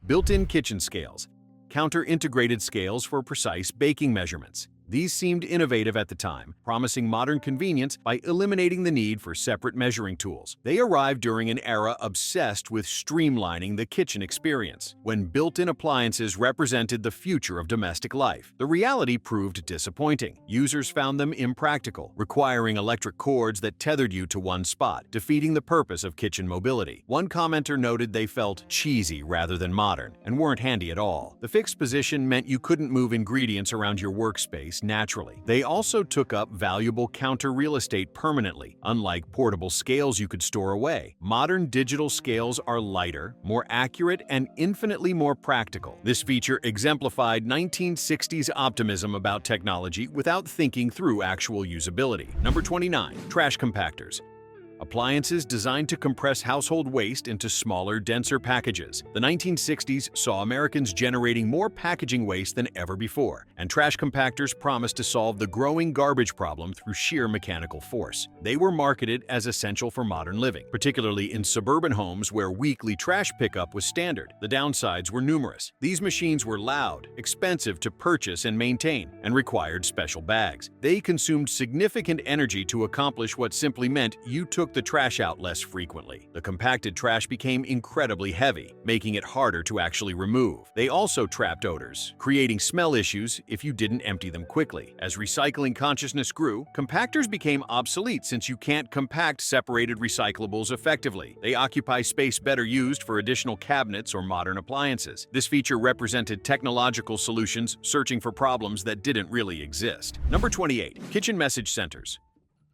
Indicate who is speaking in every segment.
Speaker 1: Built-in kitchen scales. Counter-integrated scales for precise baking measurements. These seemed innovative at the time, promising modern convenience by eliminating the need for separate measuring tools. They arrived during an era obsessed with streamlining the kitchen experience, when built-in appliances represented the future of domestic life. The reality proved disappointing. Users found them impractical, requiring electric cords that tethered you to one spot, defeating the purpose of kitchen mobility. One commenter noted they felt cheesy rather than modern, and weren't handy at all. The fixed position meant you couldn't move ingredients around your workspace naturally. They also took up valuable counter real estate permanently, unlike portable scales you could store away. Modern digital scales are lighter, more accurate, and infinitely more practical. This feature exemplified 1960s optimism about technology without thinking through actual usability. Number 29. Trash compactors. Appliances designed to compress household waste into smaller, denser packages. The 1960s saw Americans generating more packaging waste than ever before, and trash compactors promised to solve the growing garbage problem through sheer mechanical force. They were marketed as essential for modern living, particularly in suburban homes where weekly trash pickup was standard. The downsides were numerous. These machines were loud, expensive to purchase and maintain, and required special bags. They consumed significant energy to accomplish what simply meant you took the trash out less frequently. The compacted trash became incredibly heavy, making it harder to actually remove. They also trapped odors, creating smell issues if you didn't empty them quickly. As recycling consciousness grew, compactors became obsolete since you can't compact separated recyclables effectively. They occupy space better used for additional cabinets or modern appliances. This feature represented technological solutions searching for problems that didn't really exist. Number 28. Kitchen message centers.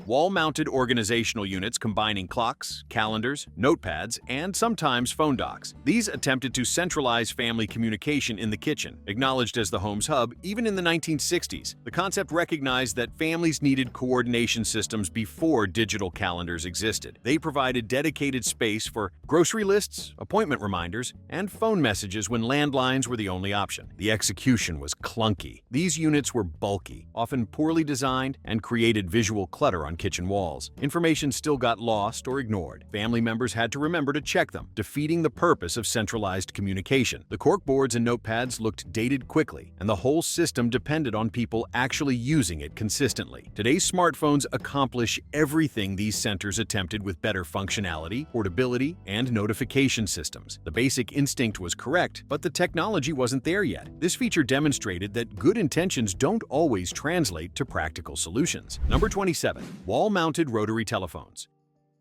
Speaker 1: Wall-mounted organizational units combining clocks, calendars, notepads, and sometimes phone docks. These attempted to centralize family communication in the kitchen. Acknowledged as the home's hub, even in the 1960s, the concept recognized that families needed coordination systems before digital calendars existed. They provided dedicated space for grocery lists, appointment reminders, and phone messages when landlines were the only option. The execution was clunky. These units were bulky, often poorly designed, and created visual clutter on kitchen walls. Information still got lost or ignored. Family members had to remember to check them, defeating the purpose of centralized communication. The corkboards and notepads looked dated quickly, and the whole system depended on people actually using it consistently. Today's smartphones accomplish everything these centers attempted with better functionality, portability, and notification systems. The basic instinct was correct, but the technology wasn't there yet. This feature demonstrated that good intentions don't always translate to practical solutions. Number 27. Wall-mounted rotary telephones.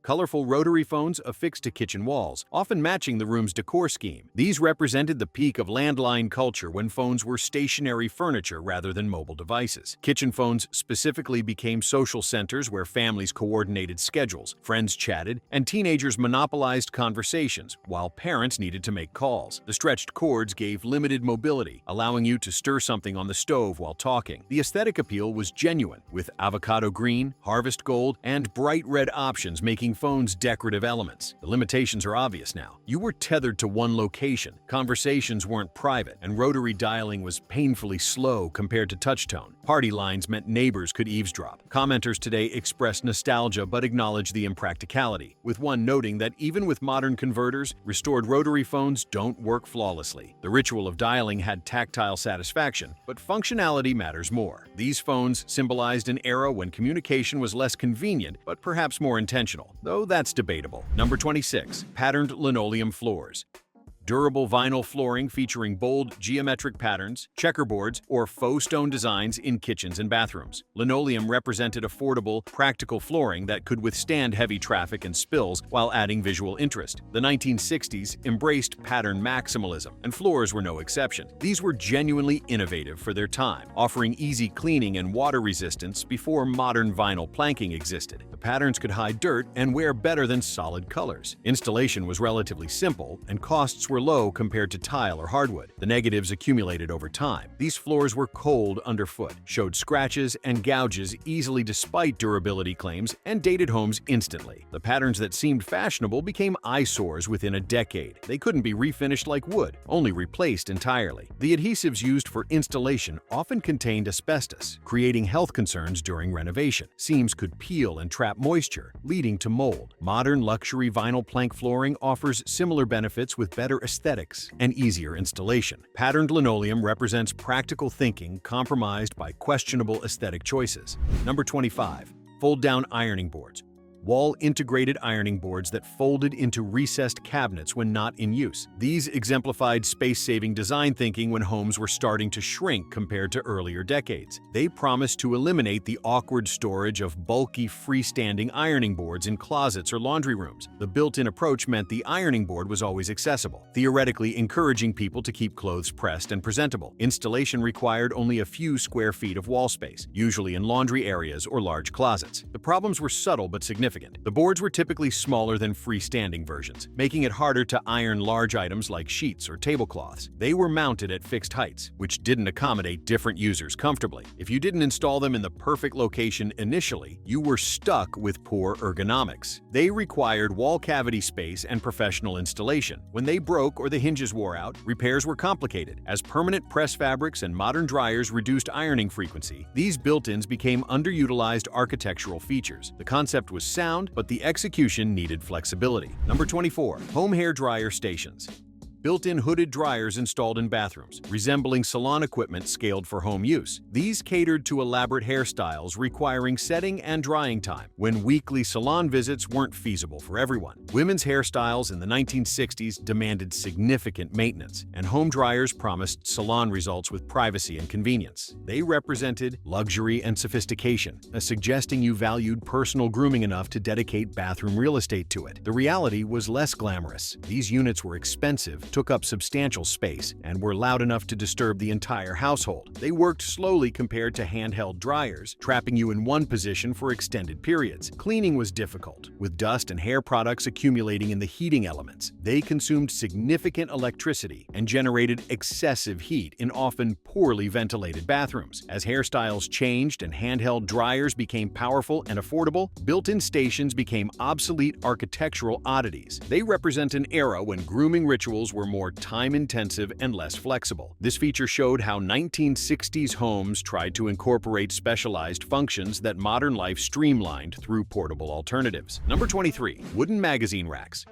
Speaker 1: Colorful rotary phones affixed to kitchen walls, often matching the room's decor scheme. These represented the peak of landline culture when phones were stationary furniture rather than mobile devices. Kitchen phones specifically became social centers where families coordinated schedules, friends chatted, and teenagers monopolized conversations, while parents needed to make calls. The stretched cords gave limited mobility, allowing you to stir something on the stove while talking. The aesthetic appeal was genuine, with avocado green, harvest gold, and bright red options making phones decorative elements. The limitations are obvious now. You were tethered to one location, conversations weren't private, and rotary dialing was painfully slow compared to touchtone. Party lines meant neighbors could eavesdrop. Commenters today express nostalgia but acknowledge the impracticality, with one noting that even with modern converters, restored rotary phones don't work flawlessly. The ritual of dialing had tactile satisfaction, but functionality matters more. These phones symbolized an era when communication was less convenient but perhaps more intentional, though that's debatable. Number 26. Patterned linoleum floors. Durable vinyl flooring featuring bold geometric patterns, checkerboards, or faux stone designs in kitchens and bathrooms. Linoleum represented affordable, practical flooring that could withstand heavy traffic and spills while adding visual interest. The 1960s embraced pattern maximalism, and floors were no exception. These were genuinely innovative for their time, offering easy cleaning and water resistance before modern vinyl planking existed. The patterns could hide dirt and wear better than solid colors. Installation was relatively simple, and costs were low compared to tile or hardwood. The negatives accumulated over time. These floors were cold underfoot, showed scratches and gouges easily despite durability claims, and dated homes instantly. The patterns that seemed fashionable became eyesores within a decade. They couldn't be refinished like wood, only replaced entirely. The adhesives used for installation often contained asbestos, creating health concerns during renovation. Seams could peel and trap moisture, leading to mold. Modern luxury vinyl plank flooring offers similar benefits with better aesthetics and easier installation. Patterned linoleum represents practical thinking compromised by questionable aesthetic choices. Number 25. Fold-down ironing boards. Wall-integrated ironing boards that folded into recessed cabinets when not in use. These exemplified space-saving design thinking when homes were starting to shrink compared to earlier decades. They promised to eliminate the awkward storage of bulky freestanding ironing boards in closets or laundry rooms. The built-in approach meant the ironing board was always accessible, theoretically encouraging people to keep clothes pressed and presentable. Installation required only a few square feet of wall space, usually in laundry areas or large closets. The problems were subtle but significant. The boards were typically smaller than freestanding versions, making it harder to iron large items like sheets or tablecloths. They were mounted at fixed heights, which didn't accommodate different users comfortably. If you didn't install them in the perfect location initially, you were stuck with poor ergonomics. They required wall cavity space and professional installation. When they broke or the hinges wore out, repairs were complicated. As permanent press fabrics and modern dryers reduced ironing frequency, these built-ins became underutilized architectural features. The concept was sound, but the execution needed flexibility. Number 24. Home hair dryer stations. Built-in hooded dryers installed in bathrooms, resembling salon equipment scaled for home use. These catered to elaborate hairstyles requiring setting and drying time when weekly salon visits weren't feasible for everyone. Women's hairstyles in the 1960s demanded significant maintenance, and home dryers promised salon results with privacy and convenience. They represented luxury and sophistication, suggesting you valued personal grooming enough to dedicate bathroom real estate to it. The reality was less glamorous. These units were expensive, took up substantial space, and were loud enough to disturb the entire household. They worked slowly compared to handheld dryers, trapping you in one position for extended periods. Cleaning was difficult, with dust and hair products accumulating in the heating elements. They consumed significant electricity and generated excessive heat in often poorly ventilated bathrooms. As hairstyles changed and handheld dryers became powerful and affordable, built-in stations became obsolete architectural oddities. They represent an era when grooming rituals were more time-intensive and less flexible. This feature showed how 1960s homes tried to incorporate specialized functions that modern life streamlined through portable alternatives. Number 23. Wooden magazine racks.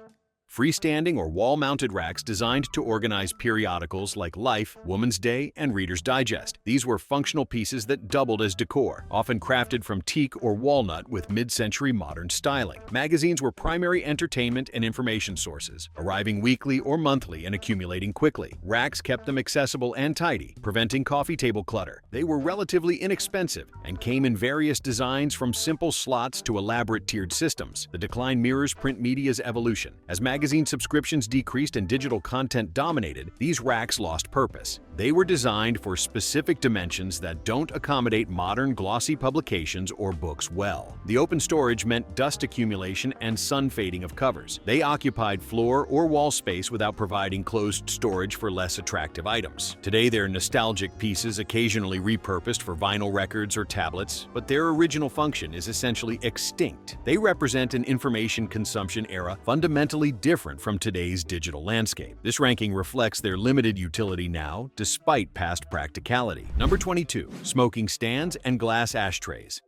Speaker 1: Freestanding or wall-mounted racks designed to organize periodicals like Life, Woman's Day, and Reader's Digest. These were functional pieces that doubled as decor, often crafted from teak or walnut with mid-century modern styling. Magazines were primary entertainment and information sources, arriving weekly or monthly and accumulating quickly. Racks kept them accessible and tidy, preventing coffee table clutter. They were relatively inexpensive and came in various designs from simple slots to elaborate tiered systems. The decline mirrors print media's evolution. As magazine subscriptions decreased and digital content dominated, these racks lost purpose. They were designed for specific dimensions that don't accommodate modern glossy publications or books well. The open storage meant dust accumulation and sun fading of covers. They occupied floor or wall space without providing closed storage for less attractive items. Today, they're nostalgic pieces occasionally repurposed for vinyl records or tablets, but their original function is essentially extinct. They represent an information consumption era fundamentally different from today's digital landscape. This ranking reflects their limited utility now, despite past practicality. Number 22. Smoking stands and glass ashtrays.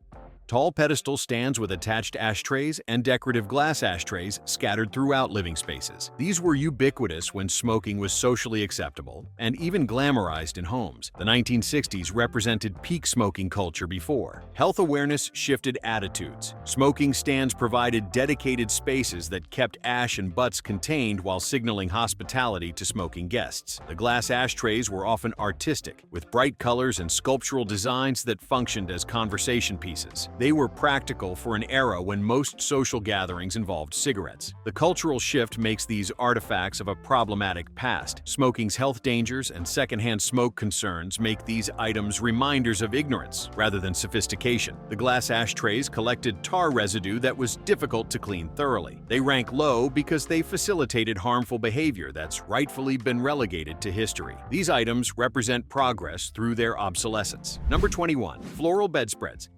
Speaker 1: Tall pedestal stands with attached ashtrays and decorative glass ashtrays scattered throughout living spaces. These were ubiquitous when smoking was socially acceptable and even glamorized in homes. The 1960s represented peak smoking culture before. Health awareness shifted attitudes. Smoking stands provided dedicated spaces that kept ash and butts contained while signaling hospitality to smoking guests. The glass ashtrays were often artistic, with bright colors and sculptural designs that functioned as conversation pieces. They were practical for an era when most social gatherings involved cigarettes. The cultural shift makes these artifacts of a problematic past. Smoking's health dangers and secondhand smoke concerns make these items reminders of ignorance rather than sophistication. The glass ashtrays collected tar residue that was difficult to clean thoroughly. They rank low because they facilitated harmful behavior that's rightfully been relegated to history. These items represent progress through their obsolescence. Number 21. Floral bedspreads.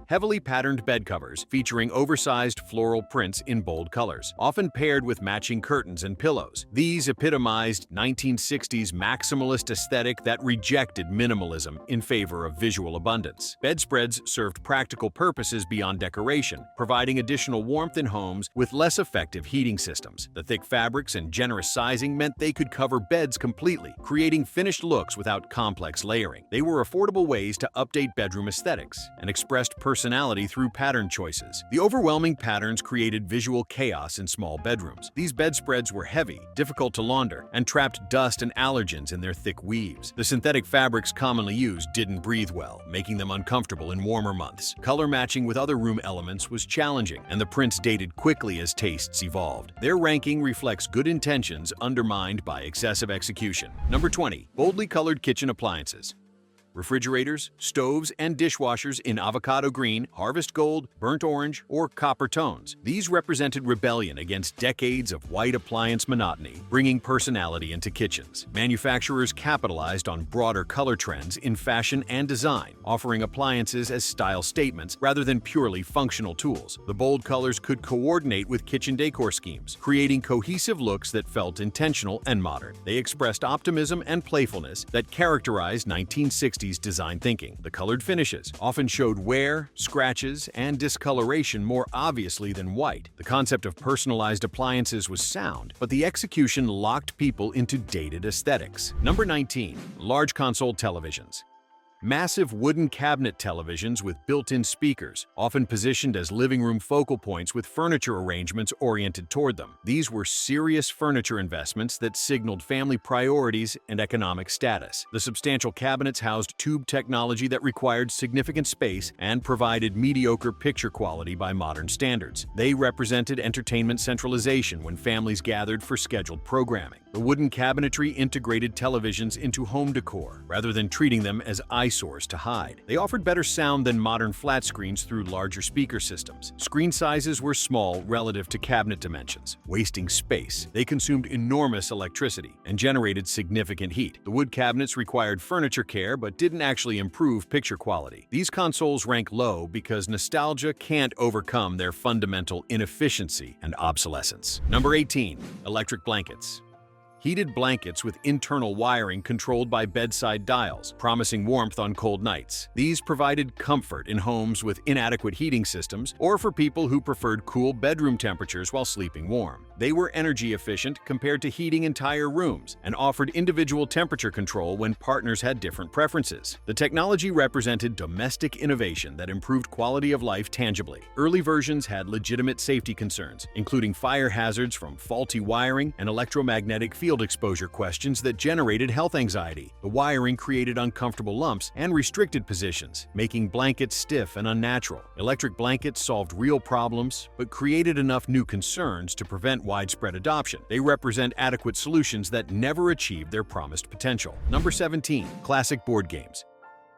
Speaker 1: Heavily patterned bed covers featuring oversized floral prints in bold colors, often paired with matching curtains and pillows. These epitomized 1960s maximalist aesthetic that rejected minimalism in favor of visual abundance. Bedspreads served practical purposes beyond decoration, providing additional warmth in homes with less effective heating systems. The thick fabrics and generous sizing meant they could cover beds completely, creating finished looks without complex layering. They were affordable ways to update bedroom aesthetics and expressed personality through pattern choices. The overwhelming patterns created visual chaos in small bedrooms. These bedspreads were heavy, difficult to launder, and trapped dust and allergens in their thick weaves. The synthetic fabrics commonly used didn't breathe well, making them uncomfortable in warmer months. Color matching with other room elements was challenging, and the prints dated quickly as tastes evolved. Their ranking reflects good intentions undermined by excessive execution. Number 20. Boldly colored kitchen appliances. Refrigerators, stoves, and dishwashers in avocado green, harvest gold, burnt orange, or copper tones. These represented rebellion against decades of white appliance monotony, bringing personality into kitchens. Manufacturers capitalized on broader color trends in fashion and design, offering appliances as style statements rather than purely functional tools. The bold colors could coordinate with kitchen decor schemes, creating cohesive looks that felt intentional and modern. They expressed optimism and playfulness that characterized 1960s design thinking. The colored finishes often showed wear, scratches, and discoloration more obviously than white. The concept of personalized appliances was sound, but the execution locked people into dated aesthetics. Number 19. Large console televisions. Massive wooden cabinet televisions with built-in speakers, often positioned as living room focal points with furniture arrangements oriented toward them. These were serious furniture investments that signaled family priorities and economic status. The substantial cabinets housed tube technology that required significant space and provided mediocre picture quality by modern standards. They represented entertainment centralization when families gathered for scheduled programming. The wooden cabinetry integrated televisions into home decor, rather than treating them as eyesores to hide. They offered better sound than modern flat screens through larger speaker systems. Screen sizes were small relative to cabinet dimensions, wasting space. They consumed enormous electricity and generated significant heat. The wood cabinets required furniture care but didn't actually improve picture quality. These consoles rank low because nostalgia can't overcome their fundamental inefficiency and obsolescence. Number 18. Electric blankets. Heated blankets with internal wiring controlled by bedside dials, promising warmth on cold nights. These provided comfort in homes with inadequate heating systems or for people who preferred cool bedroom temperatures while sleeping warm. They were energy efficient compared to heating entire rooms and offered individual temperature control when partners had different preferences. The technology represented domestic innovation that improved quality of life tangibly. Early versions had legitimate safety concerns, including fire hazards from faulty wiring and electromagnetic field exposure questions that generated health anxiety. The wiring created uncomfortable lumps and restricted positions, making blankets stiff and unnatural. Electric blankets solved real problems, but created enough new concerns to prevent widespread adoption. They represent adequate solutions that never achieved their promised potential. Number 17. Classic board games.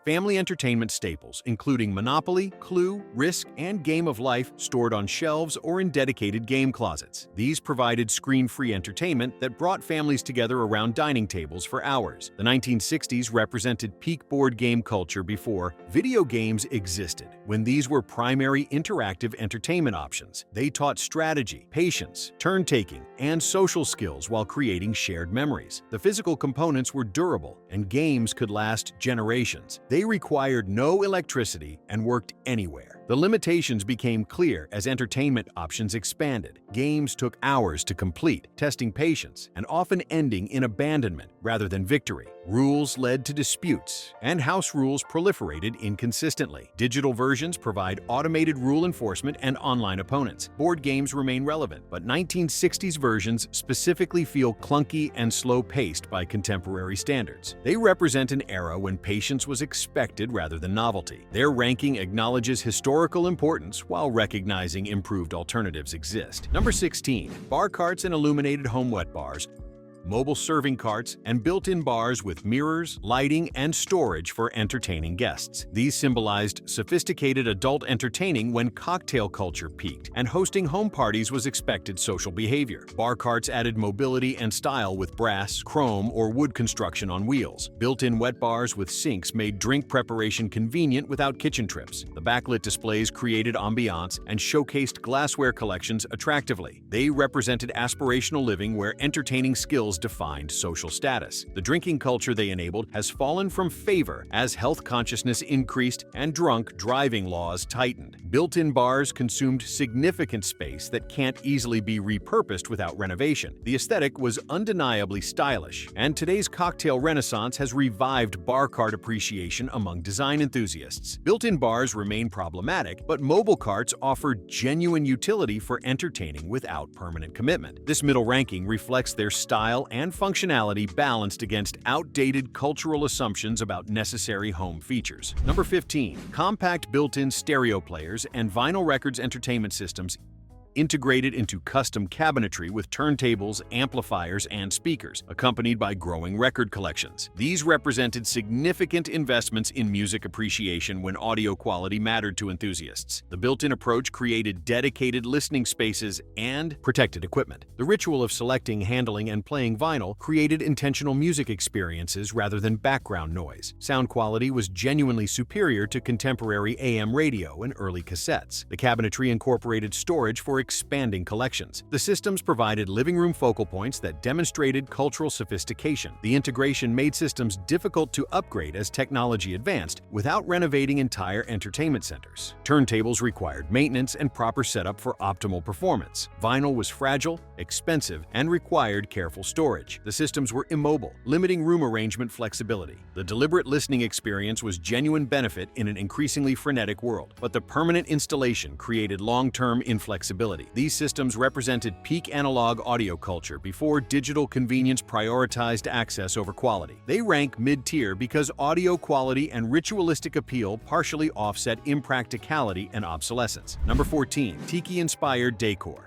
Speaker 1: Family entertainment staples, including Monopoly, Clue, Risk, and Game of Life, stored on shelves or in dedicated game closets. These provided screen-free entertainment that brought families together around dining tables for hours. The 1960s represented peak board game culture before video games existed, when these were primary interactive entertainment options. They taught strategy, patience, turn-taking, and social skills while creating shared memories. The physical components were durable, and games could last generations. They required no electricity and worked anywhere. The limitations became clear as entertainment options expanded. Games took hours to complete, testing patience and often ending in abandonment rather than victory. Rules led to disputes, and house rules proliferated inconsistently. Digital versions provide automated rule enforcement and online opponents. Board games remain relevant, but 1960s versions specifically feel clunky and slow-paced by contemporary standards. They represent an era when patience was expected rather than novelty. Their ranking acknowledges historical importance while recognizing improved alternatives exist. Number 16. Bar carts and illuminated home wet bars. mobile serving carts, and built-in bars with mirrors, lighting, and storage for entertaining guests. These symbolized sophisticated adult entertaining when cocktail culture peaked, and hosting home parties was expected social behavior. Bar carts added mobility and style with brass, chrome, or wood construction on wheels. Built-in wet bars with sinks made drink preparation convenient without kitchen trips. The backlit displays created ambiance and showcased glassware collections attractively. They represented aspirational living where entertaining skills defined social status. The drinking culture they enabled has fallen from favor as health consciousness increased and drunk driving laws tightened. Built-in bars consumed significant space that can't easily be repurposed without renovation. The aesthetic was undeniably stylish, and today's cocktail renaissance has revived bar cart appreciation among design enthusiasts. Built-in bars remain problematic, but mobile carts offer genuine utility for entertaining without permanent commitment. This middle ranking reflects their style and functionality balanced against outdated cultural assumptions about necessary home features. Number 15. Compact built-in stereo players and vinyl records entertainment systems integrated into custom cabinetry with turntables, amplifiers, and speakers, accompanied by growing record collections. These represented significant investments in music appreciation when audio quality mattered to enthusiasts. The built-in approach created dedicated listening spaces and protected equipment. The ritual of selecting, handling, and playing vinyl created intentional music experiences rather than background noise. Sound quality was genuinely superior to contemporary AM radio and early cassettes. The cabinetry incorporated storage for expanding collections. The systems provided living room focal points that demonstrated cultural sophistication. The integration made systems difficult to upgrade as technology advanced without renovating entire entertainment centers. Turntables required maintenance and proper setup for optimal performance. Vinyl was fragile, expensive, and required careful storage. The systems were immobile, limiting room arrangement flexibility. The deliberate listening experience was genuine benefit in an increasingly frenetic world, but the permanent installation created long-term inflexibility. These systems represented peak analog audio culture before digital convenience prioritized access over quality. They rank mid-tier because audio quality and ritualistic appeal partially offset impracticality and obsolescence. Number 14. Tiki-inspired decor.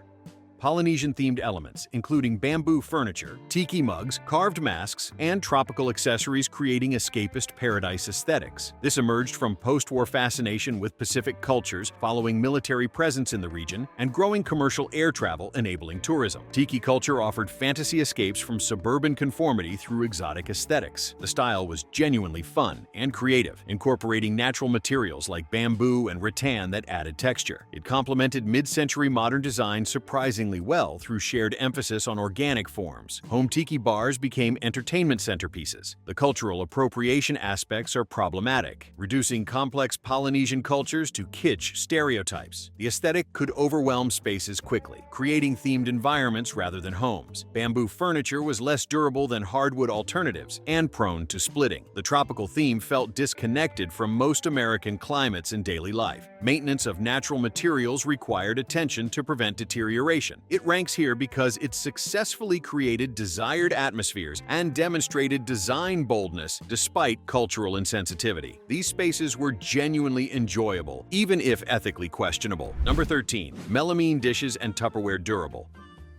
Speaker 1: Polynesian-themed elements, including bamboo furniture, tiki mugs, carved masks, and tropical accessories creating escapist paradise aesthetics. This emerged from post-war fascination with Pacific cultures following military presence in the region and growing commercial air travel enabling tourism. Tiki culture offered fantasy escapes from suburban conformity through exotic aesthetics. The style was genuinely fun and creative, incorporating natural materials like bamboo and rattan that added texture. It complemented mid-century modern design surprisingly well through shared emphasis on organic forms. Home tiki bars became entertainment centerpieces. The cultural appropriation aspects are problematic, reducing complex Polynesian cultures to kitsch stereotypes. The aesthetic could overwhelm spaces quickly, creating themed environments rather than homes. Bamboo furniture was less durable than hardwood alternatives and prone to splitting. The tropical theme felt disconnected from most American climates in daily life. Maintenance of natural materials required attention to prevent deterioration. It ranks here because it successfully created desired atmospheres and demonstrated design boldness despite cultural insensitivity. These spaces were genuinely enjoyable, even if ethically questionable. Number 13. Melamine dishes and Tupperware durable.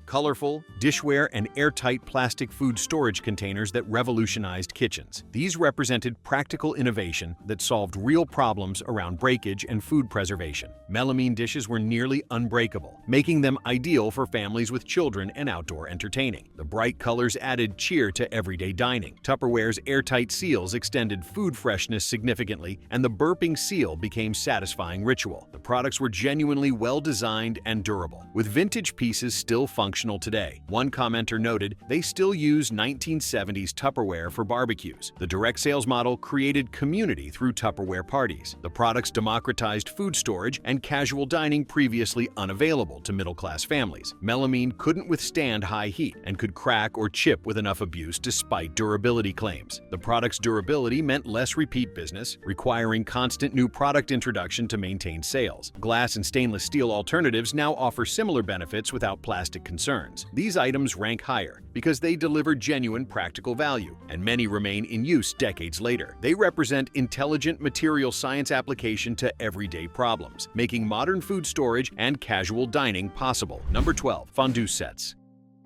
Speaker 1: Colorful, dishware, and airtight plastic food storage containers that revolutionized kitchens. These represented practical innovation that solved real problems around breakage and food preservation. Melamine dishes were nearly unbreakable, making them ideal for families with children and outdoor entertaining. The bright colors added cheer to everyday dining. Tupperware's airtight seals extended food freshness significantly, and the burping seal became satisfying ritual. The products were genuinely well-designed and durable, with vintage pieces still functional today. One commenter noted, "They still use 1970s Tupperware for barbecues." The direct sales model created community through Tupperware parties. The products democratized food storage and casual dining previously unavailable to middle-class families. Melamine couldn't withstand high heat and could crack or chip with enough abuse despite durability claims. The product's durability meant less repeat business, requiring constant new product introduction to maintain sales. Glass and stainless steel alternatives now offer similar benefits without plastic concerns. These items rank higher because they deliver genuine practical value, and many remain in use decades later. They represent intelligent material science application to everyday problems, making modern food storage and casual dining possible. Number 12. Fondue sets.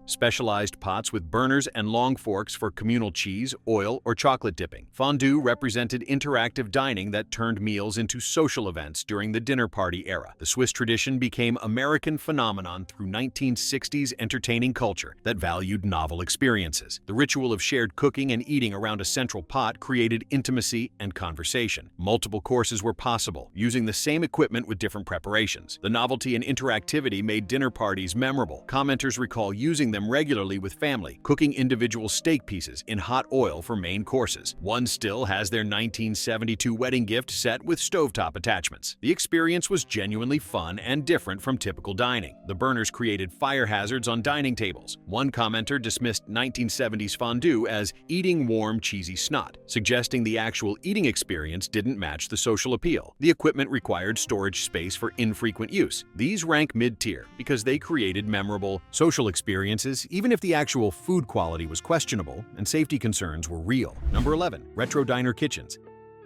Speaker 1: specialized pots with burners and long forks for communal cheese, oil, or chocolate dipping. Fondue represented interactive dining that turned meals into social events during the dinner party era. The Swiss tradition became American phenomenon through 1960s entertaining culture that valued novel experiences. The ritual of shared cooking and eating around a central pot created intimacy and conversation. Multiple courses were possible, using the same equipment with different preparations. The novelty and interactivity made dinner parties memorable. Commenters recall using them regularly with family, cooking individual steak pieces in hot oil for main courses. One still has their 1972 wedding gift set with stovetop attachments. The experience was genuinely fun and different from typical dining. The burners created fire hazards on dining tables. One commenter dismissed 1970s fondue as eating warm, cheesy snot, suggesting the actual eating experience didn't match the social appeal. The equipment required storage space for infrequent use. These rank mid-tier because they created memorable social experiences even if the actual food quality was questionable and safety concerns were real. Number 11. Retro diner kitchens.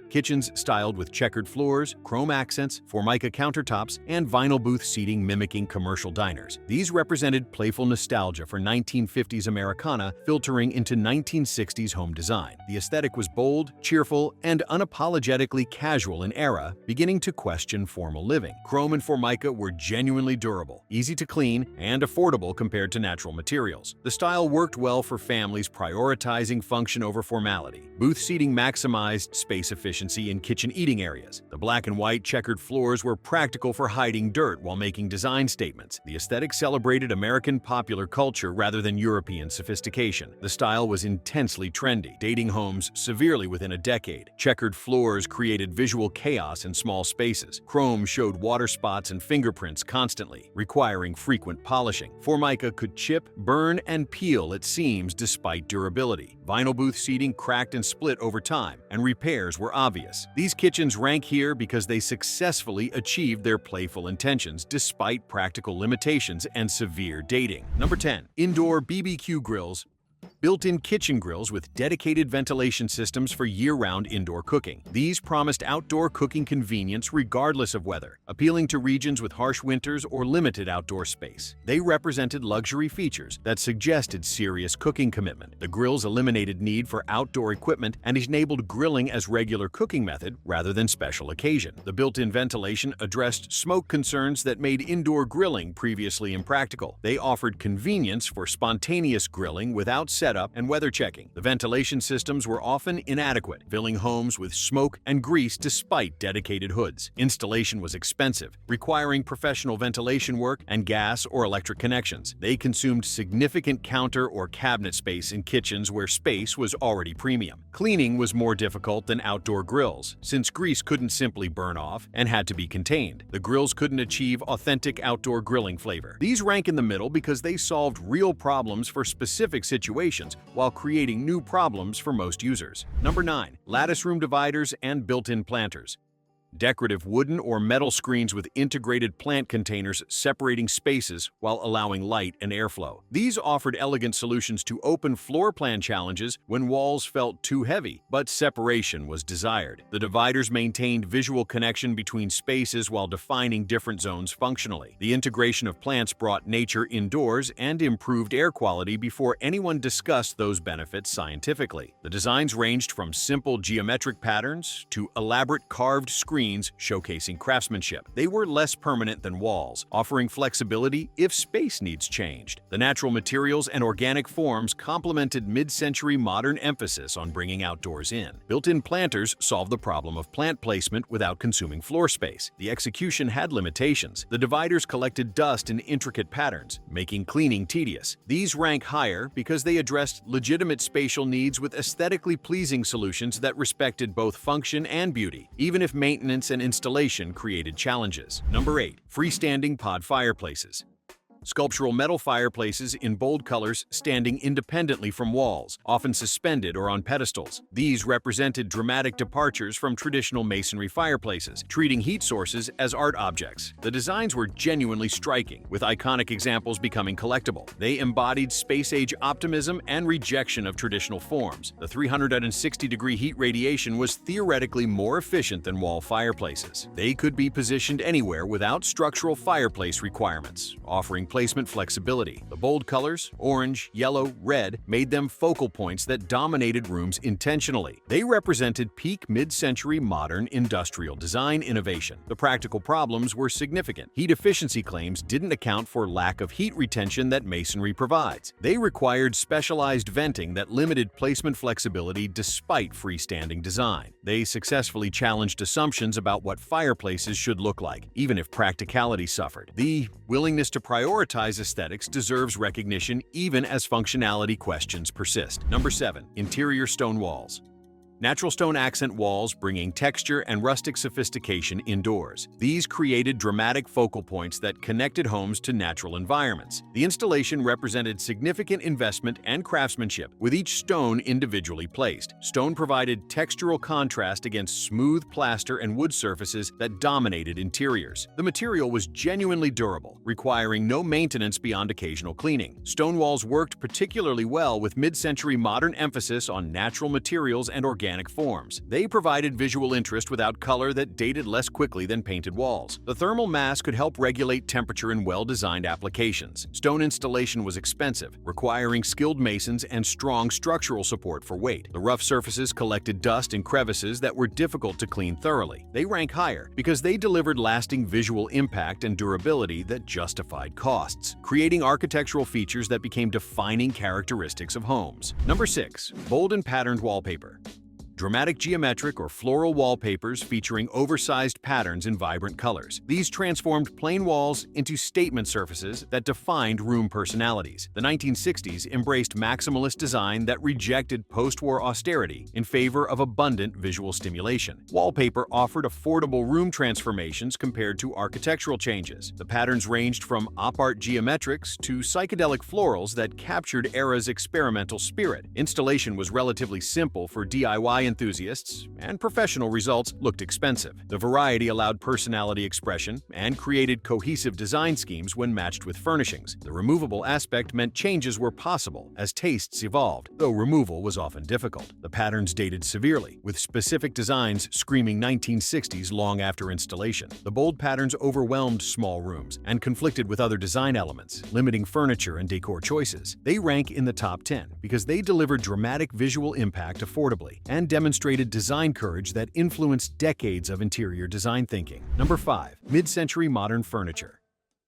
Speaker 1: Kitchens styled with checkered floors, chrome accents, Formica countertops, and vinyl booth seating mimicking commercial diners. These represented playful nostalgia for 1950s Americana filtering into 1960s home design. The aesthetic was bold, cheerful, and unapologetically casual in era, beginning to question formal living. Chrome and Formica were genuinely durable, easy to clean, and affordable compared to natural materials. The style worked well for families prioritizing function over formality. Booth seating maximized space efficiency in kitchen eating areas. The black and white checkered floors were practical for hiding dirt while making design statements. The aesthetic celebrated American popular culture rather than European sophistication. The style was intensely trendy, dating homes severely within a decade. Checkered floors created visual chaos in small spaces. Chrome showed water spots and fingerprints constantly, requiring frequent polishing. Formica could chip, burn, and peel at seams despite durability. Vinyl booth seating cracked and split over time, and repairs were obvious. These kitchens rank here because they successfully achieved their playful intentions despite practical limitations and severe dating. Number 10. Indoor BBQ grills. Built-in kitchen grills with dedicated ventilation systems for year-round indoor cooking. These promised outdoor cooking convenience regardless of weather, appealing to regions with harsh winters or limited outdoor space. They represented luxury features that suggested serious cooking commitment. The grills eliminated need for outdoor equipment and enabled grilling as regular cooking method rather than special occasion. The built-in ventilation addressed smoke concerns that made indoor grilling previously impractical. They offered convenience for spontaneous grilling without setup and weather checking. The ventilation systems were often inadequate, filling homes with smoke and grease despite dedicated hoods. Installation was expensive, requiring professional ventilation work and gas or electric connections. They consumed significant counter or cabinet space in kitchens where space was already premium. Cleaning was more difficult than outdoor grills, since grease couldn't simply burn off and had to be contained. The grills couldn't achieve authentic outdoor grilling flavor. These rank in the middle because they solved real problems for specific situations while creating new problems for most users. Number 9. Lattice room dividers and built-in planters. Decorative wooden or metal screens with integrated plant containers separating spaces while allowing light and airflow. These offered elegant solutions to open floor plan challenges when walls felt too heavy, but separation was desired. The dividers maintained visual connection between spaces while defining different zones functionally. The integration of plants brought nature indoors and improved air quality before anyone discussed those benefits scientifically. The designs ranged from simple geometric patterns to elaborate carved screens showcasing craftsmanship. They were less permanent than walls, offering flexibility if space needs changed. The natural materials and organic forms complemented mid-century modern emphasis on bringing outdoors in. Built-in planters solved the problem of plant placement without consuming floor space. The execution had limitations. The dividers collected dust in intricate patterns, making cleaning tedious. These rank higher because they addressed legitimate spatial needs with aesthetically pleasing solutions that respected both function and beauty, even if maintenance and installation created challenges. Number 8. Freestanding pod fireplaces. Sculptural metal fireplaces in bold colors standing independently from walls, often suspended or on pedestals. These represented dramatic departures from traditional masonry fireplaces, treating heat sources as art objects. The designs were genuinely striking, with iconic examples becoming collectible. They embodied space-age optimism and rejection of traditional forms. The 360-degree heat radiation was theoretically more efficient than wall fireplaces. They could be positioned anywhere without structural fireplace requirements, offering placement flexibility. The bold colors, orange, yellow, red, made them focal points that dominated rooms intentionally. They represented peak mid-century modern industrial design innovation. The practical problems were significant. Heat efficiency claims didn't account for lack of heat retention that masonry provides. They required specialized venting that limited placement flexibility despite freestanding design. They successfully challenged assumptions about what fireplaces should look like, even if practicality suffered. The willingness to prioritize aesthetics deserves recognition even as functionality questions persist. Number 7. Interior stone walls. Natural stone accent walls bringing texture and rustic sophistication indoors. These created dramatic focal points that connected homes to natural environments. The installation represented significant investment and craftsmanship, with each stone individually placed. Stone provided textural contrast against smooth plaster and wood surfaces that dominated interiors. The material was genuinely durable, requiring no maintenance beyond occasional cleaning. Stone walls worked particularly well with mid-century modern emphasis on natural materials and organic forms. They provided visual interest without color that dated less quickly than painted walls. The thermal mass could help regulate temperature in well-designed applications. Stone installation was expensive, requiring skilled masons and strong structural support for weight. The rough surfaces collected dust and crevices that were difficult to clean thoroughly. They rank higher because they delivered lasting visual impact and durability that justified costs, creating architectural features that became defining characteristics of homes. Number 6. Bold and patterned wallpaper. Dramatic geometric or floral wallpapers featuring oversized patterns in vibrant colors. These transformed plain walls into statement surfaces that defined room personalities. The 1960s embraced maximalist design that rejected post-war austerity in favor of abundant visual stimulation. Wallpaper offered affordable room transformations compared to architectural changes. The patterns ranged from op-art geometrics to psychedelic florals that captured era's experimental spirit. Installation was relatively simple for DIY enthusiasts, and professional results looked expensive. The variety allowed personality expression and created cohesive design schemes when matched with furnishings. The removable aspect meant changes were possible as tastes evolved, though removal was often difficult. The patterns dated severely, with specific designs screaming 1960s long after installation. The bold patterns overwhelmed small rooms and conflicted with other design elements, limiting furniture and decor choices. They rank in the top 10 because they delivered dramatic visual impact affordably and demonstrated design courage that influenced decades of interior design thinking. Number 5. Mid-century modern furniture.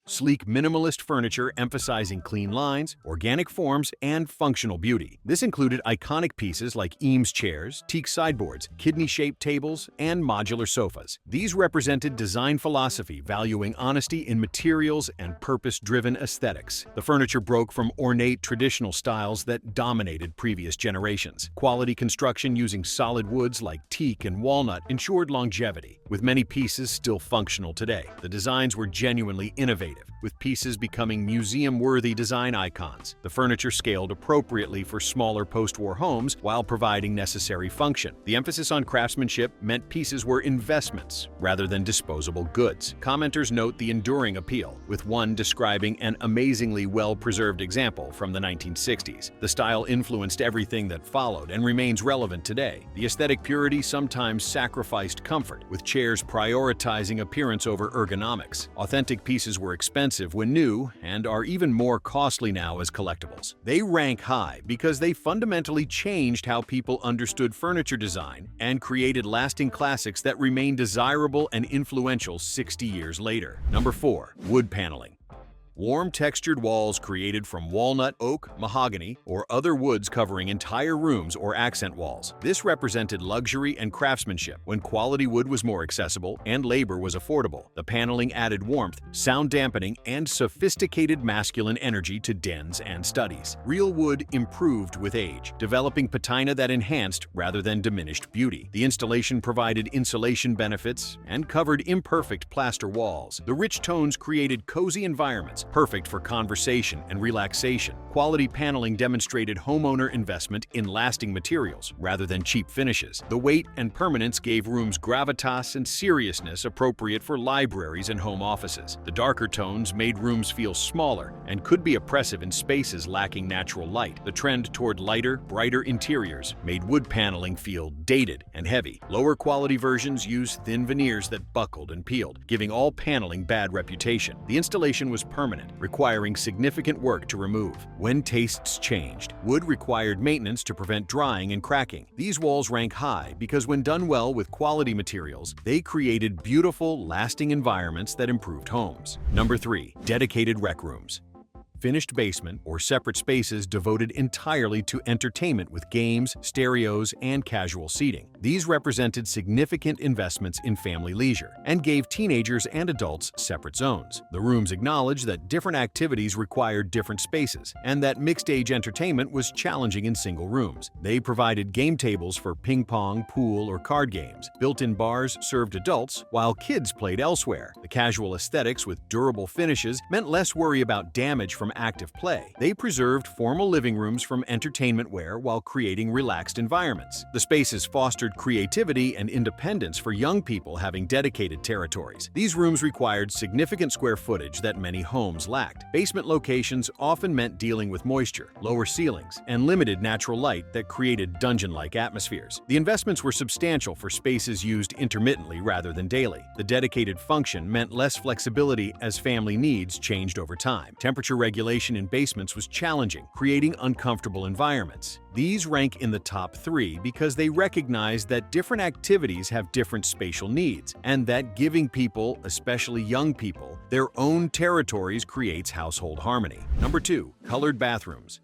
Speaker 1: Sleek minimalist furniture emphasizing clean lines, organic forms, and functional beauty. This included iconic pieces like Eames chairs, teak sideboards, kidney-shaped tables, and modular sofas. These represented design philosophy valuing honesty in materials and purpose-driven aesthetics. The furniture broke from ornate traditional styles that dominated previous generations. Quality construction using solid woods like teak and walnut ensured longevity, with many pieces still functional today. The designs were genuinely innovative, with pieces becoming museum-worthy design icons. The furniture scaled appropriately for smaller post-war homes while providing necessary function. The emphasis on craftsmanship meant pieces were investments rather than disposable goods. Commenters note the enduring appeal, with one describing an amazingly well-preserved example from the 1960s. The style influenced everything that followed and remains relevant today. The aesthetic purity sometimes sacrificed comfort, with chairs prioritizing appearance over ergonomics. Authentic pieces were expensive when new and are even more costly now as collectibles. They rank high because they fundamentally changed how people understood furniture design and created lasting classics that remain desirable and influential 60 years later. Number 4. Wood paneling. Warm textured walls created from walnut, oak, mahogany, or other woods covering entire rooms or accent walls. This represented luxury and craftsmanship when quality wood was more accessible and labor was affordable. The paneling added warmth, sound dampening, and sophisticated masculine energy to dens and studies. Real wood improved with age, developing patina that enhanced rather than diminished beauty. The installation provided insulation benefits and covered imperfect plaster walls. The rich tones created cozy environments perfect for conversation and relaxation. Quality paneling demonstrated homeowner investment in lasting materials rather than cheap finishes. The weight and permanence gave rooms gravitas and seriousness appropriate for libraries and home offices. The darker tones made rooms feel smaller and could be oppressive in spaces lacking natural light. The trend toward lighter, brighter interiors made wood paneling feel dated and heavy. Lower quality versions used thin veneers that buckled and peeled, giving all paneling bad reputation. The installation was permanent permanent, requiring significant work to remove. When tastes changed, wood required maintenance to prevent drying and cracking. These walls rank high because when done well with quality materials, they created beautiful, lasting environments that improved homes. Number 3. Dedicated rec rooms. Finished basement or separate spaces devoted entirely to entertainment with games, stereos, and casual seating. These represented significant investments in family leisure and gave teenagers and adults separate zones. The rooms acknowledged that different activities required different spaces and that mixed-age entertainment was challenging in single rooms. They provided game tables for ping pong, pool, or card games. Built-in bars served adults while kids played elsewhere. The casual aesthetics with durable finishes meant less worry about damage from active play. They preserved formal living rooms from entertainment wear while creating relaxed environments. The spaces fostered creativity and independence for young people having dedicated territories. These rooms required significant square footage that many homes lacked. Basement locations often meant dealing with moisture, lower ceilings, and limited natural light that created dungeon-like atmospheres. The investments were substantial for spaces used intermittently rather than daily. The dedicated function meant less flexibility as family needs changed over time. Temperature regulation in basements was challenging, creating uncomfortable environments. These rank in the top 3 because they recognize that different activities have different spatial needs, and that giving people, especially young people, their own territories creates household harmony. Number 2. Colored bathrooms.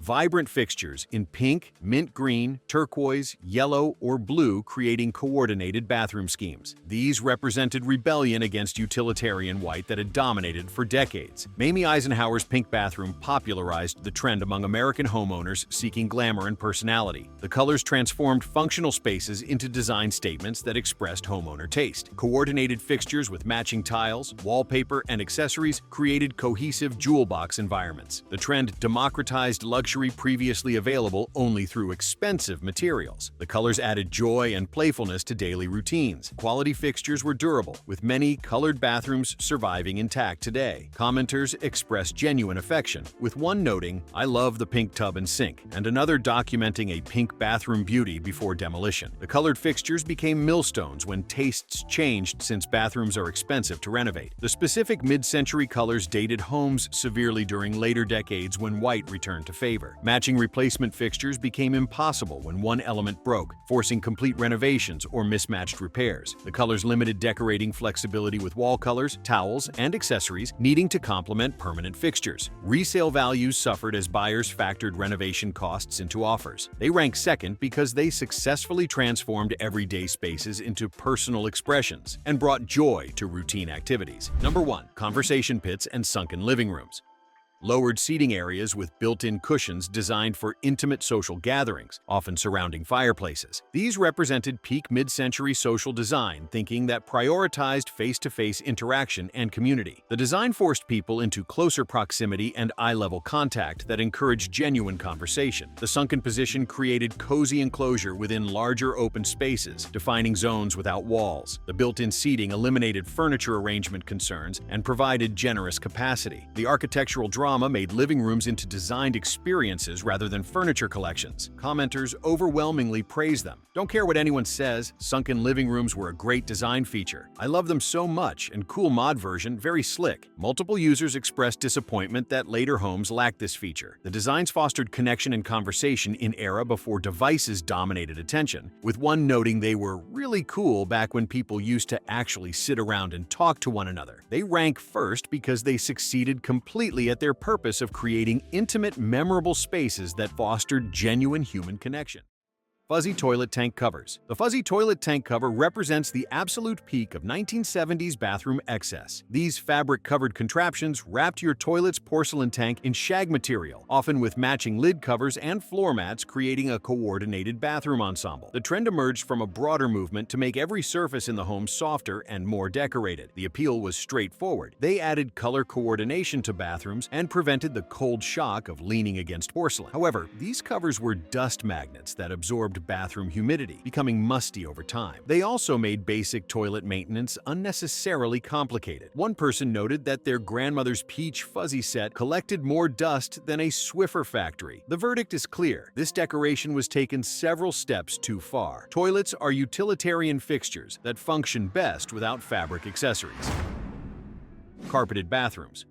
Speaker 1: Vibrant fixtures in pink, mint green, turquoise, yellow, or blue creating coordinated bathroom schemes. These represented rebellion against utilitarian white that had dominated for decades. Mamie Eisenhower's pink bathroom popularized the trend among American homeowners seeking glamour and personality. The colors transformed functional spaces into design statements that expressed homeowner taste. Coordinated fixtures with matching tiles, wallpaper, and accessories created cohesive jewel box environments. The trend democratized luxury previously available only through expensive materials. The colors added joy and playfulness to daily routines. Quality fixtures were durable, with many colored bathrooms surviving intact today. Commenters expressed genuine affection, with one noting, "I love the pink tub and sink," and another documenting a pink bathroom beauty before demolition. The colored fixtures became millstones when tastes changed since bathrooms are expensive to renovate. The specific mid-century colors dated homes severely during later decades when white returned to favor. Matching replacement fixtures became impossible when one element broke, forcing complete renovations or mismatched repairs. The colors limited decorating flexibility with wall colors, towels, and accessories needing to complement permanent fixtures. Resale values suffered as buyers factored renovation costs into offers. They ranked second because they successfully transformed everyday spaces into personal expressions and brought joy to routine activities. Number 1. Conversation pits and sunken living rooms. Lowered seating areas with built-in cushions designed for intimate social gatherings, often surrounding fireplaces. These represented peak mid-century social design thinking that prioritized face-to-face interaction and community. The design forced people into closer proximity and eye-level contact that encouraged genuine conversation. The sunken position created cozy enclosure within larger open spaces, defining zones without walls. The built-in seating eliminated furniture arrangement concerns and provided generous capacity. The architectural drama made living rooms into designed experiences rather than furniture collections. Commenters overwhelmingly praised them. Don't care what anyone says, sunken living rooms were a great design feature. I love them so much, and cool mod version very slick. Multiple users expressed disappointment that later homes lacked this feature. The designs fostered connection and conversation in era before devices dominated attention, with one noting they were really cool back when people used to actually sit around and talk to one another. They rank first because they succeeded completely at their purpose of creating intimate, memorable spaces that fostered genuine human connection. Fuzzy toilet tank covers. The fuzzy toilet tank cover represents the absolute peak of 1970s bathroom excess. These fabric-covered contraptions wrapped your toilet's porcelain tank in shag material, often with matching lid covers and floor mats, creating a coordinated bathroom ensemble. The trend emerged from a broader movement to make every surface in the home softer and more decorated. The appeal was straightforward. They added color coordination to bathrooms and prevented the cold shock of leaning against porcelain. However, these covers were dust magnets that absorbed bathroom humidity, becoming musty over time. They also made basic toilet maintenance unnecessarily complicated. One person noted that their grandmother's peach fuzzy set collected more dust than a Swiffer factory. The verdict is clear. This decoration was taken several steps too far. Toilets are utilitarian fixtures that function best without fabric accessories. Carpeted bathrooms.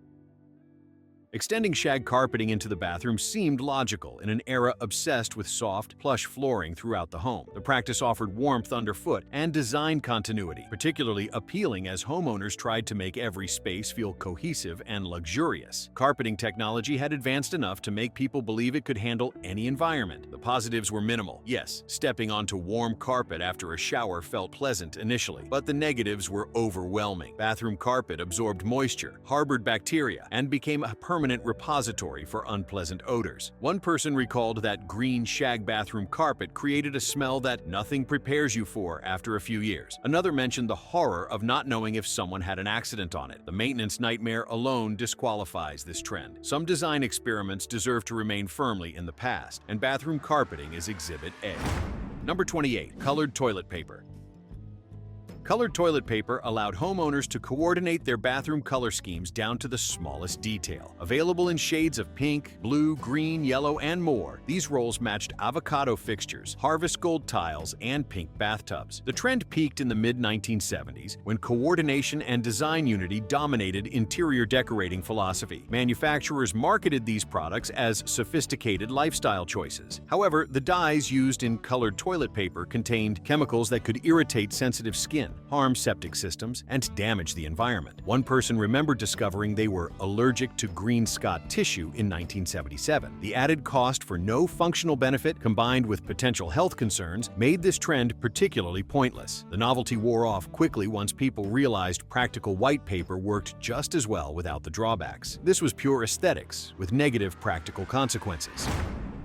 Speaker 1: Extending shag carpeting into the bathroom seemed logical in an era obsessed with soft, plush flooring throughout the home. The practice offered warmth underfoot and design continuity, particularly appealing as homeowners tried to make every space feel cohesive and luxurious. Carpeting technology had advanced enough to make people believe it could handle any environment. The positives were minimal. Yes, stepping onto warm carpet after a shower felt pleasant initially, but the negatives were overwhelming. Bathroom carpet absorbed moisture, harbored bacteria, and became a permanent repository for unpleasant odors. One person recalled that green shag bathroom carpet created a smell that nothing prepares you for after a few years. Another mentioned the horror of not knowing if someone had an accident on it. The maintenance nightmare alone disqualifies this trend. Some design experiments deserve to remain firmly in the past, and bathroom carpeting is Exhibit A. Number 28. Colored toilet paper. Colored toilet paper allowed homeowners to coordinate their bathroom color schemes down to the smallest detail. Available in shades of pink, blue, green, yellow, and more, these rolls matched avocado fixtures, harvest gold tiles, and pink bathtubs. The trend peaked in the mid-1970s when coordination and design unity dominated interior decorating philosophy. Manufacturers marketed these products as sophisticated lifestyle choices. However, the dyes used in colored toilet paper contained chemicals that could irritate sensitive skin, harm septic systems, and damage the environment. One person remembered discovering they were allergic to green Scott tissue in 1977. The added cost for no functional benefit combined with potential health concerns made this trend particularly pointless. The novelty wore off quickly once people realized practical white paper worked just as well without the drawbacks. This was pure aesthetics with negative practical consequences.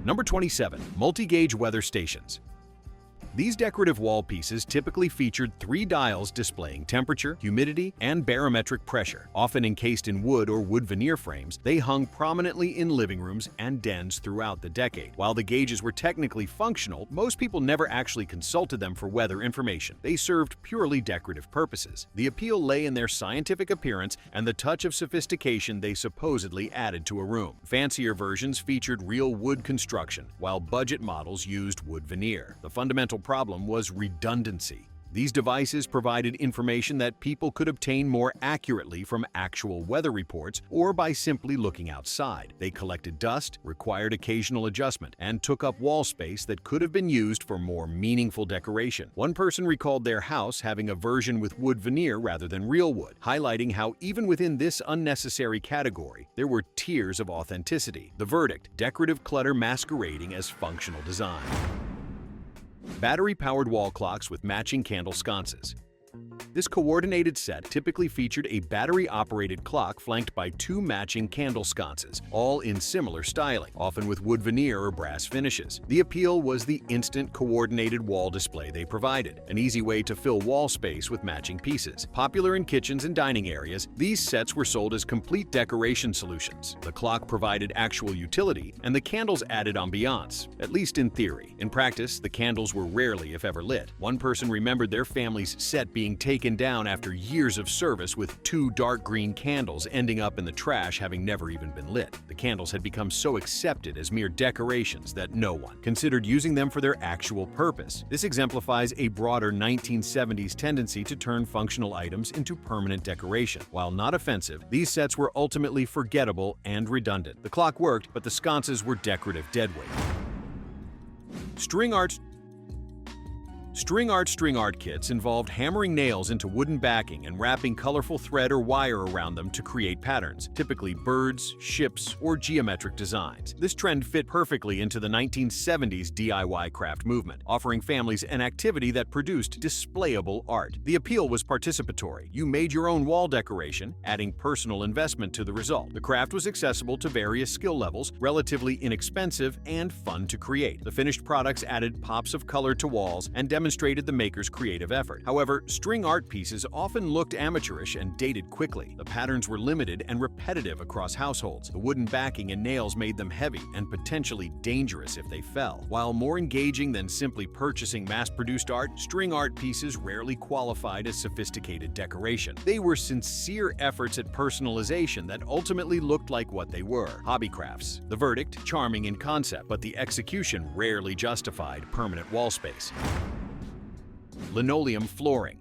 Speaker 1: Number 27. Multi-gauge weather stations. These decorative wall pieces typically featured 3 dials displaying temperature, humidity, and barometric pressure. Often encased in wood or wood veneer frames, they hung prominently in living rooms and dens throughout the decade. While the gauges were technically functional, most people never actually consulted them for weather information. They served purely decorative purposes. The appeal lay in their scientific appearance and the touch of sophistication they supposedly added to a room. Fancier versions featured real wood construction, while budget models used wood veneer. The fundamental problem was redundancy. These devices provided information that people could obtain more accurately from actual weather reports or by simply looking outside. They collected dust, required occasional adjustment, and took up wall space that could have been used for more meaningful decoration. One person recalled their house having a version with wood veneer rather than real wood, highlighting how even within this unnecessary category, there were tiers of authenticity. The verdict: decorative clutter masquerading as functional design. Battery-powered wall clocks with matching candle sconces. This coordinated set typically featured a battery-operated clock flanked by 2 matching candle sconces, all in similar styling, often with wood veneer or brass finishes. The appeal was the instant coordinated wall display they provided, an easy way to fill wall space with matching pieces. Popular in kitchens and dining areas, these sets were sold as complete decoration solutions. The clock provided actual utility, and the candles added ambiance, at least in theory. In practice, the candles were rarely, if ever, lit. One person remembered their family's set being taken down after years of service with 2 dark green candles ending up in the trash having never even been lit. The candles had become so accepted as mere decorations that no one considered using them for their actual purpose. This exemplifies a broader 1970s tendency to turn functional items into permanent decoration. While not offensive, these sets were ultimately forgettable and redundant. The clock worked, but the sconces were decorative deadweight. String art kits involved hammering nails into wooden backing and wrapping colorful thread or wire around them to create patterns, typically birds, ships, or geometric designs. This trend fit perfectly into the 1970s DIY craft movement, offering families an activity that produced displayable art. The appeal was participatory. You made your own wall decoration, adding personal investment to the result. The craft was accessible to various skill levels, relatively inexpensive, and fun to create. The finished products added pops of color to walls and demonstrated the maker's creative effort. However, string art pieces often looked amateurish and dated quickly. The patterns were limited and repetitive across households. The wooden backing and nails made them heavy and potentially dangerous if they fell. While more engaging than simply purchasing mass-produced art, string art pieces rarely qualified as sophisticated decoration. They were sincere efforts at personalization that ultimately looked like what they were: hobby crafts. The verdict: charming in concept, but the execution rarely justified permanent wall space. Linoleum flooring.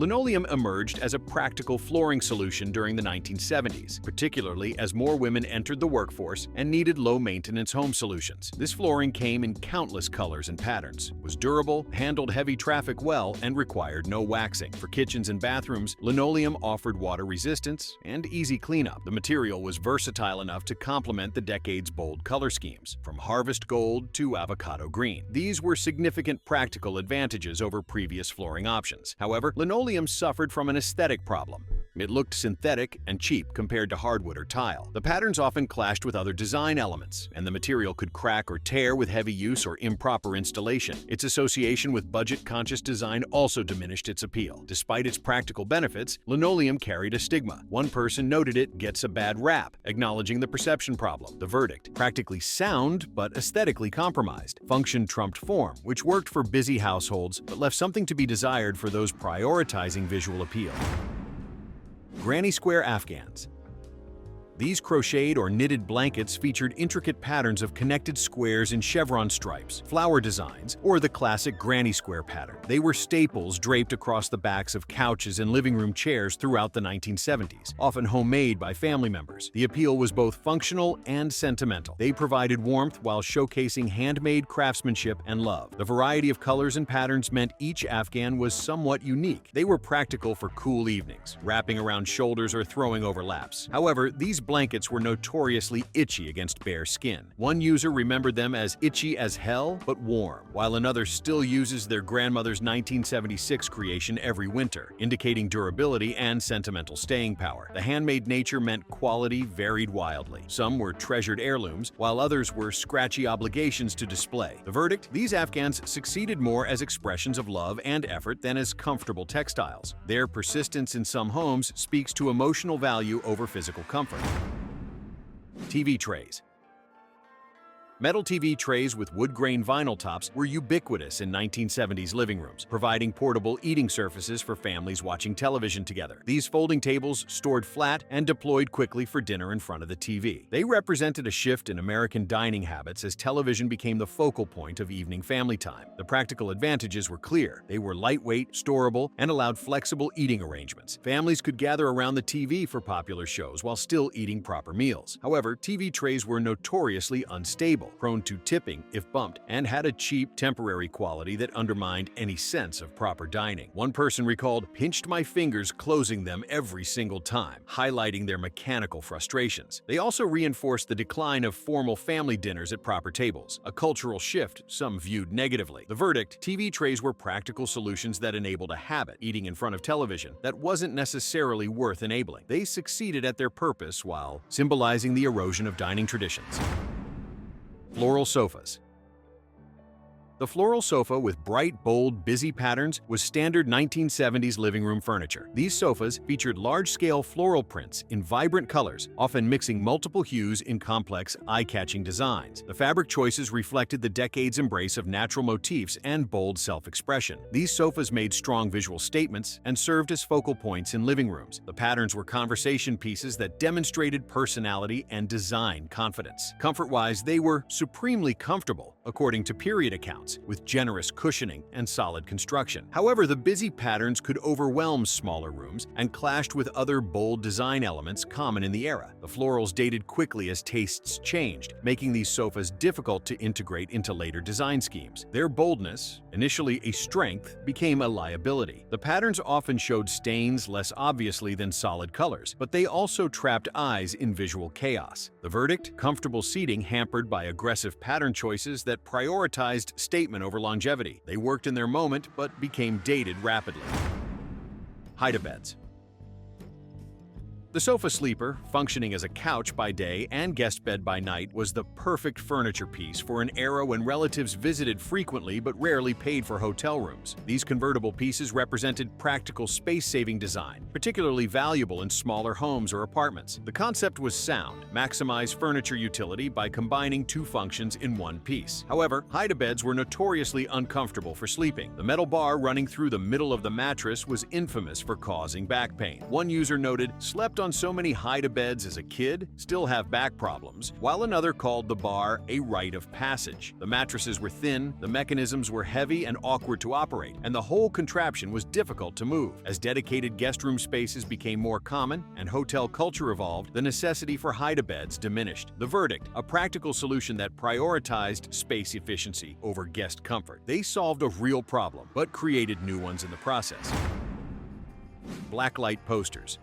Speaker 1: Linoleum emerged as a practical flooring solution during the 1970s, particularly as more women entered the workforce and needed low-maintenance home solutions. This flooring came in countless colors and patterns, was durable, handled heavy traffic well, and required no waxing. For kitchens and bathrooms, linoleum offered water resistance and easy cleanup. The material was versatile enough to complement the decade's bold color schemes, from harvest gold to avocado green. These were significant practical advantages over previous flooring options. However, linoleum suffered from an aesthetic problem. It looked synthetic and cheap compared to hardwood or tile. The patterns often clashed with other design elements, and the material could crack or tear with heavy use or improper installation. Its association with budget-conscious design also diminished its appeal. Despite its practical benefits, linoleum carried a stigma. One person noted it gets a bad rap, acknowledging the perception problem. The verdict: practically sound, but aesthetically compromised. Function trumped form, which worked for busy households, but left something to be desired for those prioritizing visual appeal. Granny Square Afghans. These crocheted or knitted blankets featured intricate patterns of connected squares in chevron stripes, flower designs, or the classic granny square pattern. They were staples draped across the backs of couches and living room chairs throughout the 1970s, often homemade by family members. The appeal was both functional and sentimental. They provided warmth while showcasing handmade craftsmanship and love. The variety of colors and patterns meant each Afghan was somewhat unique. They were practical for cool evenings, wrapping around shoulders or throwing over laps. However, these blankets were notoriously itchy against bare skin. One user remembered them as itchy as hell, but warm, while another still uses their grandmother's 1976 creation every winter, indicating durability and sentimental staying power. The handmade nature meant quality varied wildly. Some were treasured heirlooms, while others were scratchy obligations to display. The verdict: these Afghans succeeded more as expressions of love and effort than as comfortable textiles. Their persistence in some homes speaks to emotional value over physical comfort. TV trays. Metal TV trays with wood-grain vinyl tops were ubiquitous in 1970s living rooms, providing portable eating surfaces for families watching television together. These folding tables stored flat and deployed quickly for dinner in front of the TV. They represented a shift in American dining habits as television became the focal point of evening family time. The practical advantages were clear. They were lightweight, storable, and allowed flexible eating arrangements. Families could gather around the TV for popular shows while still eating proper meals. However, TV trays were notoriously unstable, prone to tipping if bumped, and had a cheap, temporary quality that undermined any sense of proper dining. One person recalled, "Pinched my fingers closing them every single time," highlighting their mechanical frustrations. They also reinforced the decline of formal family dinners at proper tables, a cultural shift some viewed negatively. The verdict: TV trays were practical solutions that enabled a habit, eating in front of television, that wasn't necessarily worth enabling. They succeeded at their purpose while symbolizing the erosion of dining traditions. Floral sofas. The floral sofa with bright, bold, busy patterns was standard 1970s living room furniture. These sofas featured large-scale floral prints in vibrant colors, often mixing multiple hues in complex, eye-catching designs. The fabric choices reflected the decade's embrace of natural motifs and bold self-expression. These sofas made strong visual statements and served as focal points in living rooms. The patterns were conversation pieces that demonstrated personality and design confidence. Comfort-wise, they were supremely comfortable, according to period accounts, with generous cushioning and solid construction. However, the busy patterns could overwhelm smaller rooms and clashed with other bold design elements common in the era. The florals dated quickly as tastes changed, making these sofas difficult to integrate into later design schemes. Their boldness, initially a strength, became a liability. The patterns often showed stains less obviously than solid colors, but they also trapped eyes in visual chaos. The verdict: comfortable seating hampered by aggressive pattern choices that prioritized statement over longevity. They worked in their moment, but became dated rapidly. Hide-a-beds. The sofa sleeper, functioning as a couch by day and guest bed by night, was the perfect furniture piece for an era when relatives visited frequently but rarely paid for hotel rooms. These convertible pieces represented practical space-saving design, particularly valuable in smaller homes or apartments. The concept was sound: maximize furniture utility by combining two functions in one piece. However, hide-a-beds were notoriously uncomfortable for sleeping. The metal bar running through the middle of the mattress was infamous for causing back pain. One user noted, "Slept slept on so many hide-a-beds as a kid still have back problems, while another called the bar a rite of passage. The mattresses were thin, the mechanisms were heavy and awkward to operate, and the whole contraption was difficult to move. As dedicated guest room spaces became more common and hotel culture evolved, the necessity for hide-a-beds diminished. The verdict: a practical solution that prioritized space efficiency over guest comfort. They solved a real problem, but created new ones in the process. Blacklight posters.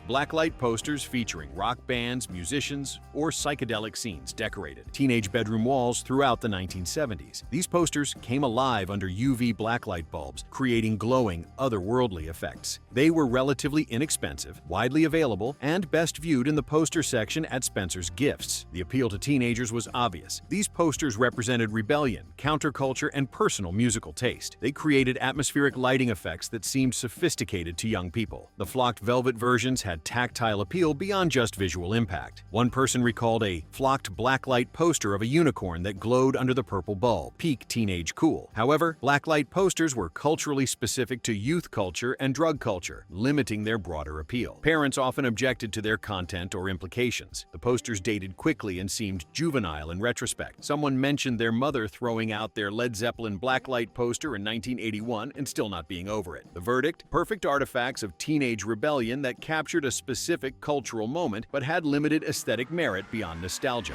Speaker 1: Blacklight posters featuring rock bands, musicians, or psychedelic scenes decorated teenage bedroom walls throughout the 1970s. These posters came alive under UV blacklight bulbs, creating glowing, otherworldly effects. They were relatively inexpensive, widely available, and best viewed in the poster section at Spencer's Gifts. The appeal to teenagers was obvious. These posters represented rebellion, counterculture, and personal musical taste. They created atmospheric lighting effects that seemed sophisticated to young people. The flocked velvet versions had tactile appeal beyond just visual impact. One person recalled a flocked blacklight poster of a unicorn that glowed under the purple bulb, peak teenage cool. However, blacklight posters were culturally specific to youth culture and drug culture, limiting their broader appeal. Parents often objected to their content or implications. The posters dated quickly and seemed juvenile in retrospect. Someone mentioned their mother throwing out their Led Zeppelin blacklight poster in 1981 and still not being over it. The verdict: perfect artifacts of teenage rebellion that captured a specific cultural moment but had limited aesthetic merit beyond nostalgia.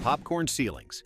Speaker 1: Popcorn ceilings.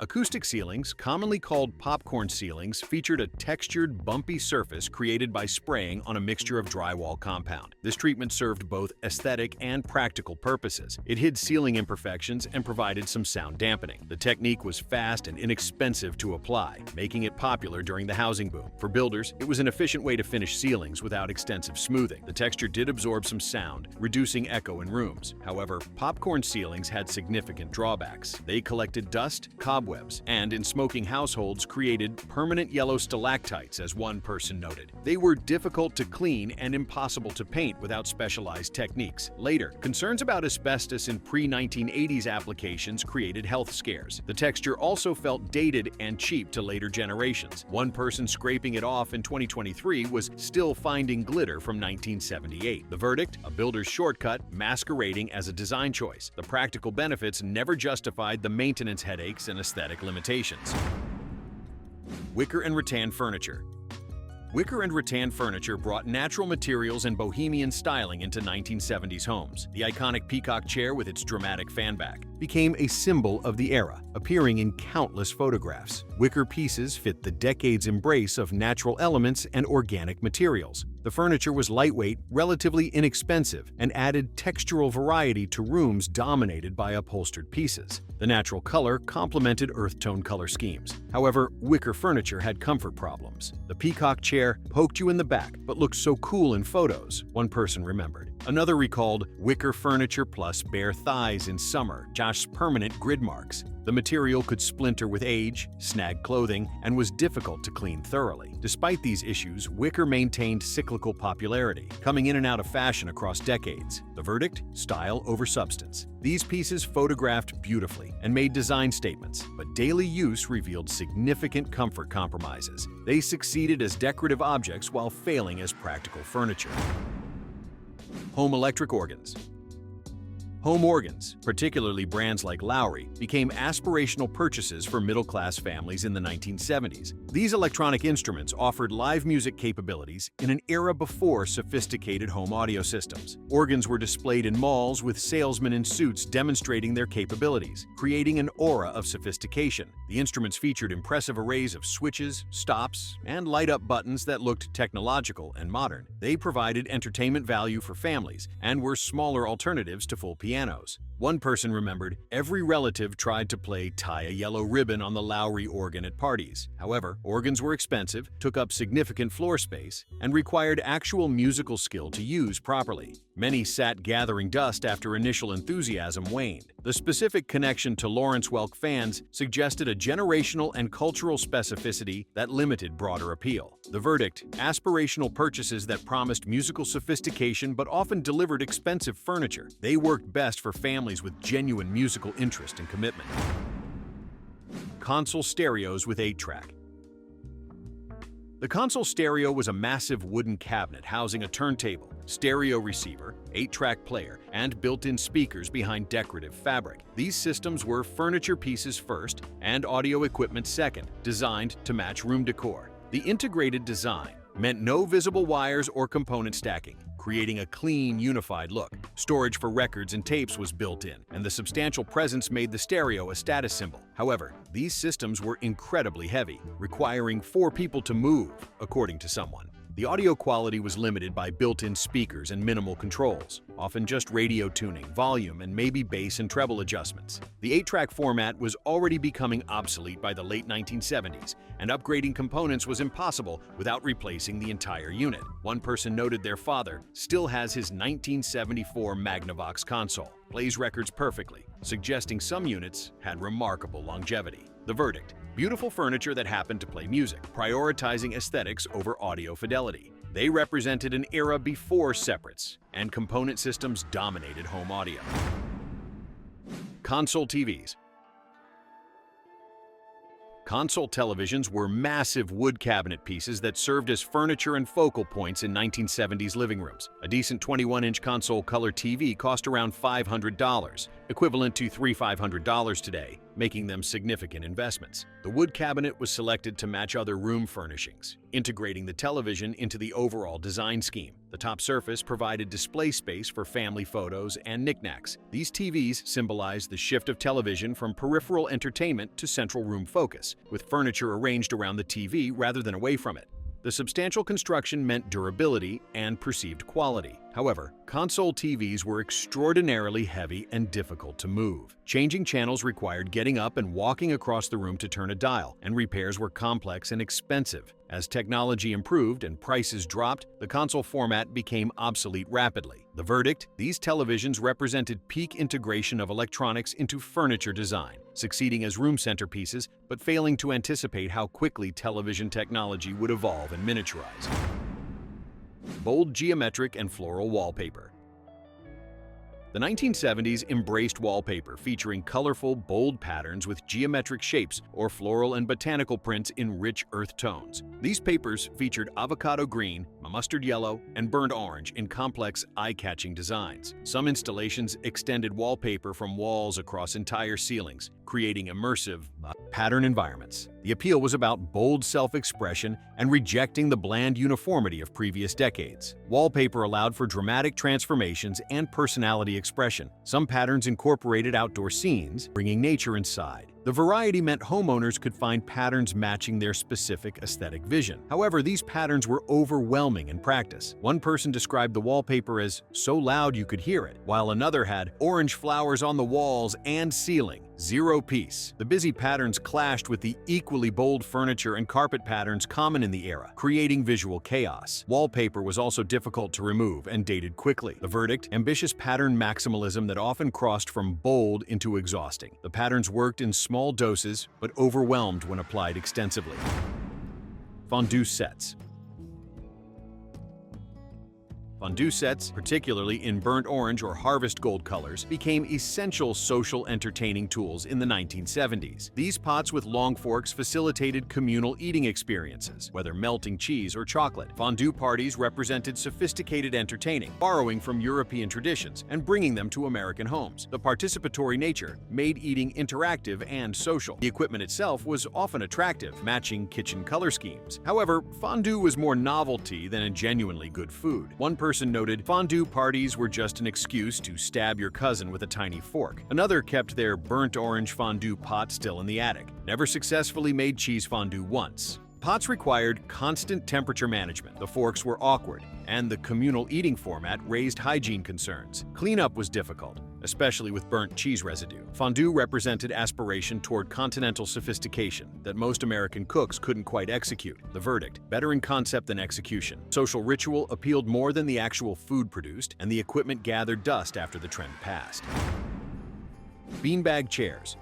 Speaker 1: Acoustic ceilings, commonly called popcorn ceilings, featured a textured, bumpy surface created by spraying on a mixture of drywall compound. This treatment served both aesthetic and practical purposes. It hid ceiling imperfections and provided some sound dampening. The technique was fast and inexpensive to apply, making it popular during the housing boom. For builders, it was an efficient way to finish ceilings without extensive smoothing. The texture did absorb some sound, reducing echo in rooms. However, popcorn ceilings had significant drawbacks. They collected dust, cobwebs, and in smoking households created permanent yellow stalactites, as one person noted. They were difficult to clean and impossible to paint without specialized techniques. Later, concerns about asbestos in pre-1980s applications created health scares. The texture also felt dated and cheap to later generations. One person scraping it off in 2023 was still finding glitter from 1978. The verdict: a builder's shortcut masquerading as a design choice. The practical benefits never justified the maintenance headaches and aesthetic limitations. Wicker and rattan furniture. Wicker and rattan furniture brought natural materials and bohemian styling into 1970s homes. The iconic peacock chair with its dramatic fan back became a symbol of the era, appearing in countless photographs. Wicker pieces fit the decade's embrace of natural elements and organic materials. The furniture was lightweight, relatively inexpensive, and added textural variety to rooms dominated by upholstered pieces. The natural color complemented earth-tone color schemes. However, wicker furniture had comfort problems. The peacock chair poked you in the back, but looked so cool in photos, one person remembered. Another recalled wicker furniture plus bare thighs in summer, Josh's permanent grid marks. The material could splinter with age, snag clothing, and was difficult to clean thoroughly. Despite these issues, wicker maintained cyclical popularity, coming in and out of fashion across decades. The verdict: style over substance. These pieces photographed beautifully and made design statements, but daily use revealed significant comfort compromises. They succeeded as decorative objects while failing as practical furniture. Home electric organs. Home organs, particularly brands like Lowry, became aspirational purchases for middle-class families in the 1970s. These electronic instruments offered live music capabilities in an era before sophisticated home audio systems. Organs were displayed in malls with salesmen in suits demonstrating their capabilities, creating an aura of sophistication. The instruments featured impressive arrays of switches, stops, and light-up buttons that looked technological and modern. They provided entertainment value for families and were smaller alternatives to full pianos. One person remembered, every relative tried to play Tie a Yellow Ribbon on the Lowry organ at parties. However, organs were expensive, took up significant floor space, and required actual musical skill to use properly. Many sat gathering dust after initial enthusiasm waned. The specific connection to Lawrence Welk fans suggested a generational and cultural specificity that limited broader appeal. The verdict: aspirational purchases that promised musical sophistication but often delivered expensive furniture. They worked best for families with genuine musical interest and commitment. Console stereos with 8-track. The console stereo was a massive wooden cabinet housing a turntable, stereo receiver, 8-track player, and built-in speakers behind decorative fabric. These systems were furniture pieces first and audio equipment second, designed to match room decor. The integrated design meant no visible wires or component stacking, creating a clean, unified look. Storage for records and tapes was built in, and the substantial presence made the stereo a status symbol. However, these systems were incredibly heavy, requiring 4 people to move, according to someone. The audio quality was limited by built-in speakers and minimal controls, often just radio tuning, volume, and maybe bass and treble adjustments. The 8-track format was already becoming obsolete by the late 1970s, and upgrading components was impossible without replacing the entire unit. One person noted their father still has his 1974 Magnavox console, plays records perfectly, suggesting some units had remarkable longevity. The verdict: beautiful furniture that happened to play music, prioritizing aesthetics over audio fidelity. They represented an era before separates, and component systems dominated home audio. Console TVs. Console televisions were massive wood cabinet pieces that served as furniture and focal points in 1970s living rooms. A decent 21-inch console color TV cost around $500, equivalent to $300–500 today, making them significant investments. The wood cabinet was selected to match other room furnishings, integrating the television into the overall design scheme. The top surface provided display space for family photos and knickknacks. These TVs symbolized the shift of television from peripheral entertainment to central room focus, with furniture arranged around the TV rather than away from it. The substantial construction meant durability and perceived quality. However, console TVs were extraordinarily heavy and difficult to move. Changing channels required getting up and walking across the room to turn a dial, and repairs were complex and expensive. As technology improved and prices dropped, the console format became obsolete rapidly. The verdict: these televisions represented peak integration of electronics into furniture design, succeeding as room centerpieces, but failing to anticipate how quickly television technology would evolve and miniaturize. Bold geometric and floral wallpaper. The 1970s embraced wallpaper featuring colorful, bold patterns with geometric shapes or floral and botanical prints in rich earth tones. These papers featured avocado green, mustard yellow, and burnt orange in complex, eye-catching designs. Some installations extended wallpaper from walls across entire ceilings, creating immersive, pattern environments. The appeal was about bold self-expression and rejecting the bland uniformity of previous decades. Wallpaper allowed for dramatic transformations and personality expression. Some patterns incorporated outdoor scenes, bringing nature inside. The variety meant homeowners could find patterns matching their specific aesthetic vision. However, these patterns were overwhelming in practice. One person described the wallpaper as so loud you could hear it, while another had orange flowers on the walls and ceiling. Zero peace. The busy patterns clashed with the equally bold furniture and carpet patterns common in the era, creating visual chaos. Wallpaper was also difficult to remove and dated quickly. The verdict: ambitious pattern maximalism that often crossed from bold into exhausting. The patterns worked in small doses, but overwhelmed when applied extensively. Fondue sets. Fondue sets, particularly in burnt orange or harvest gold colors, became essential social entertaining tools in the 1970s. These pots with long forks facilitated communal eating experiences, whether melting cheese or chocolate. Fondue parties represented sophisticated entertaining, borrowing from European traditions and bringing them to American homes. The participatory nature made eating interactive and social. The equipment itself was often attractive, matching kitchen color schemes. However, fondue was more novelty than a genuinely good food. One person noted, fondue parties were just an excuse to stab your cousin with a tiny fork. Another kept their burnt orange fondue pot still in the attic. Never successfully made cheese fondue once. Pots required constant temperature management, the forks were awkward, and the communal eating format raised hygiene concerns. Cleanup was difficult, especially with burnt cheese residue. Fondue represented aspiration toward continental sophistication that most American cooks couldn't quite execute. The verdict: better in concept than execution. Social ritual appealed more than the actual food produced, and the equipment gathered dust after the trend passed. Beanbag chairs.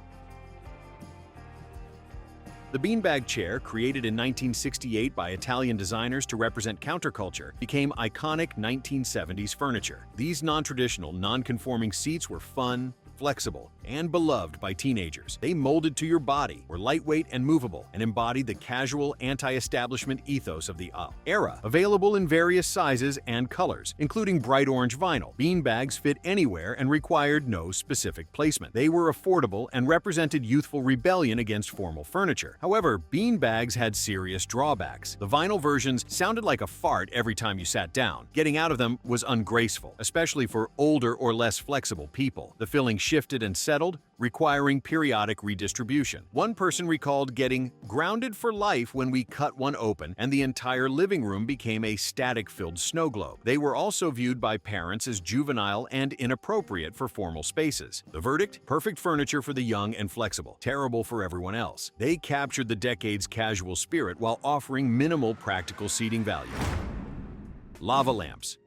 Speaker 1: The beanbag chair, created in 1968 by Italian designers to represent counterculture, became iconic 1970s furniture. These non-traditional, non-conforming seats were fun, flexible, and beloved by teenagers. They molded to your body, were lightweight and movable, and embodied the casual, anti-establishment ethos of the era. Available in various sizes and colors, including bright orange vinyl, beanbags fit anywhere and required no specific placement. They were affordable and represented youthful rebellion against formal furniture. However, beanbags had serious drawbacks. The vinyl versions sounded like a fart every time you sat down. Getting out of them was ungraceful, especially for older or less flexible people. The filling shifted and settled, requiring periodic redistribution. One person recalled getting grounded for life when we cut one open and the entire living room became a static-filled snow globe. They were also viewed by parents as juvenile and inappropriate for formal spaces. The verdict? Perfect furniture for the young and flexible, terrible for everyone else. They captured the decade's casual spirit while offering minimal practical seating value. Lava lamps.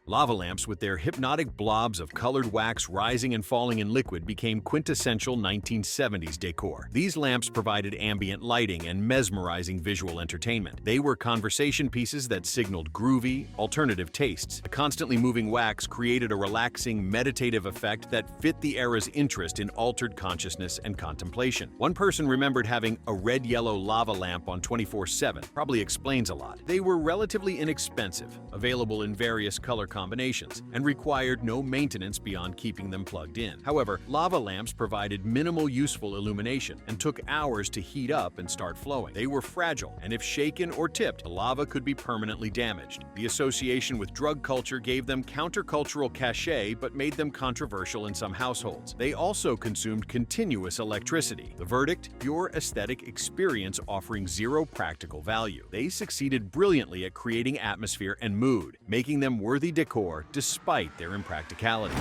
Speaker 1: Lava lamps, with their hypnotic blobs of colored wax rising and falling in liquid, became quintessential 1970s decor. These lamps provided ambient lighting and mesmerizing visual entertainment. They were conversation pieces that signaled groovy, alternative tastes. The constantly moving wax created a relaxing, meditative effect that fit the era's interest in altered consciousness and contemplation. One person remembered having a red-yellow lava lamp on 24/7. Probably explains a lot. They were relatively inexpensive, available in various color combinations, and required no maintenance beyond keeping them plugged in. However, lava lamps provided minimal useful illumination and took hours to heat up and start flowing. They were fragile, and if shaken or tipped, the lava could be permanently damaged. The association with drug culture gave them countercultural cachet but made them controversial in some households. They also consumed continuous electricity. The verdict? Pure aesthetic experience offering zero practical value. They succeeded brilliantly at creating atmosphere and mood, making them worthy decor despite their impracticality.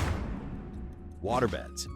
Speaker 1: Waterbeds.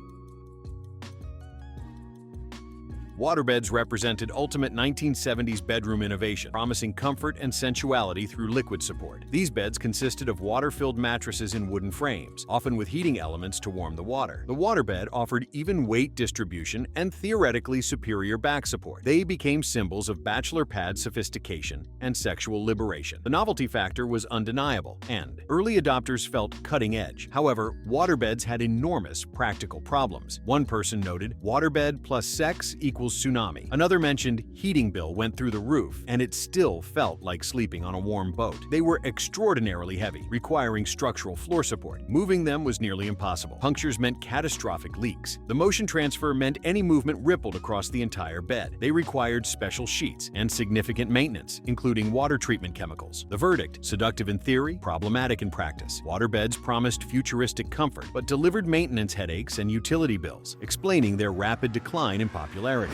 Speaker 1: Waterbeds represented ultimate 1970s bedroom innovation, promising comfort and sensuality through liquid support. These beds consisted of water-filled mattresses in wooden frames, often with heating elements to warm the water. The waterbed offered even weight distribution and theoretically superior back support. They became symbols of bachelor pad sophistication and sexual liberation. The novelty factor was undeniable, and early adopters felt cutting edge. However, waterbeds had enormous practical problems. One person noted, "Waterbed plus sex equals tsunami." Another mentioned heating bill went through the roof, and it still felt like sleeping on a warm boat. They were extraordinarily heavy, requiring structural floor support. Moving them was nearly impossible. Punctures meant catastrophic leaks. The motion transfer meant any movement rippled across the entire bed. They required special sheets and significant maintenance, including water treatment chemicals. The verdict? Seductive in theory, problematic in practice. Waterbeds promised futuristic comfort, but delivered maintenance headaches and utility bills, explaining their rapid decline in popularity.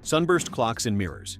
Speaker 1: Sunburst clocks and mirrors.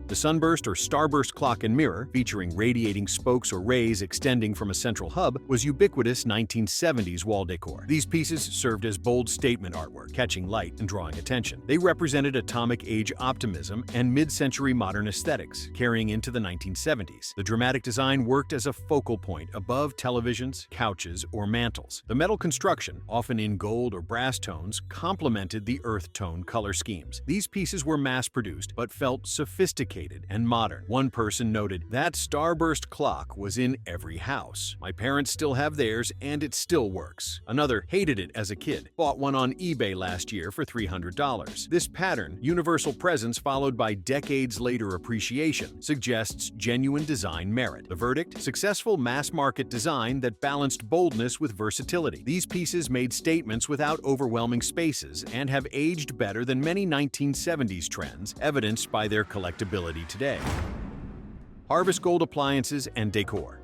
Speaker 1: The sunburst or starburst clock and mirror, featuring radiating spokes or rays extending from a central hub, was ubiquitous 1970s wall decor. These pieces served as bold statement artwork, catching light and drawing attention. They represented atomic age optimism and mid-century modern aesthetics, carrying into the 1970s. The dramatic design worked as a focal point above televisions, couches, or mantles. The metal construction, often in gold or brass tones, complemented the earth tone color schemes. These pieces were mass-produced but felt sophisticated and modern. One person noted, "That starburst clock was in every house. My parents still have theirs and it still works." Another hated it as a kid. Bought one on eBay last year for $300. This pattern, universal presence followed by decades later appreciation, suggests genuine design merit. The verdict? Successful mass-market design that balanced boldness with versatility. These pieces made statements without overwhelming spaces and have aged better than many 1970s trends, evidenced by their collectability today. Harvest Gold appliances and decor.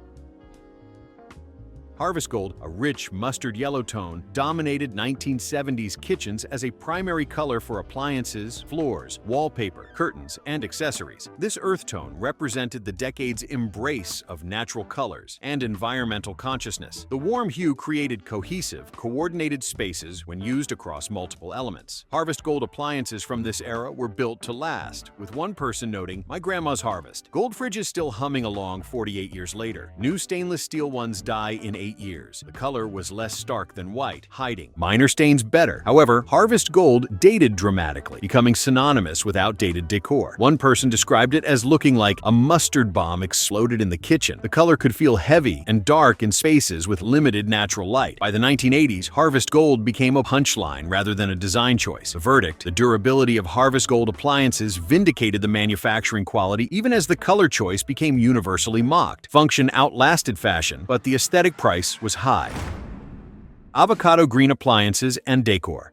Speaker 1: Harvest Gold, a rich mustard yellow tone, dominated 1970s kitchens as a primary color for appliances, floors, wallpaper, curtains, and accessories. This earth tone represented the decade's embrace of natural colors and environmental consciousness. The warm hue created cohesive, coordinated spaces when used across multiple elements. Harvest Gold appliances from this era were built to last, with one person noting, "My grandma's Harvest." Gold fridges still humming along 48 years later. New stainless steel ones die in 8 years. The color was less stark than white, hiding minor stains better. However, Harvest Gold dated dramatically, becoming synonymous with outdated decor. One person described it as looking like a mustard bomb exploded in the kitchen. The color could feel heavy and dark in spaces with limited natural light. By the 1980s, Harvest Gold became a punchline rather than a design choice. The verdict: the durability of Harvest Gold appliances vindicated the manufacturing quality even as the color choice became universally mocked. Function outlasted fashion, but the aesthetic price was high. Avocado green appliances and decor.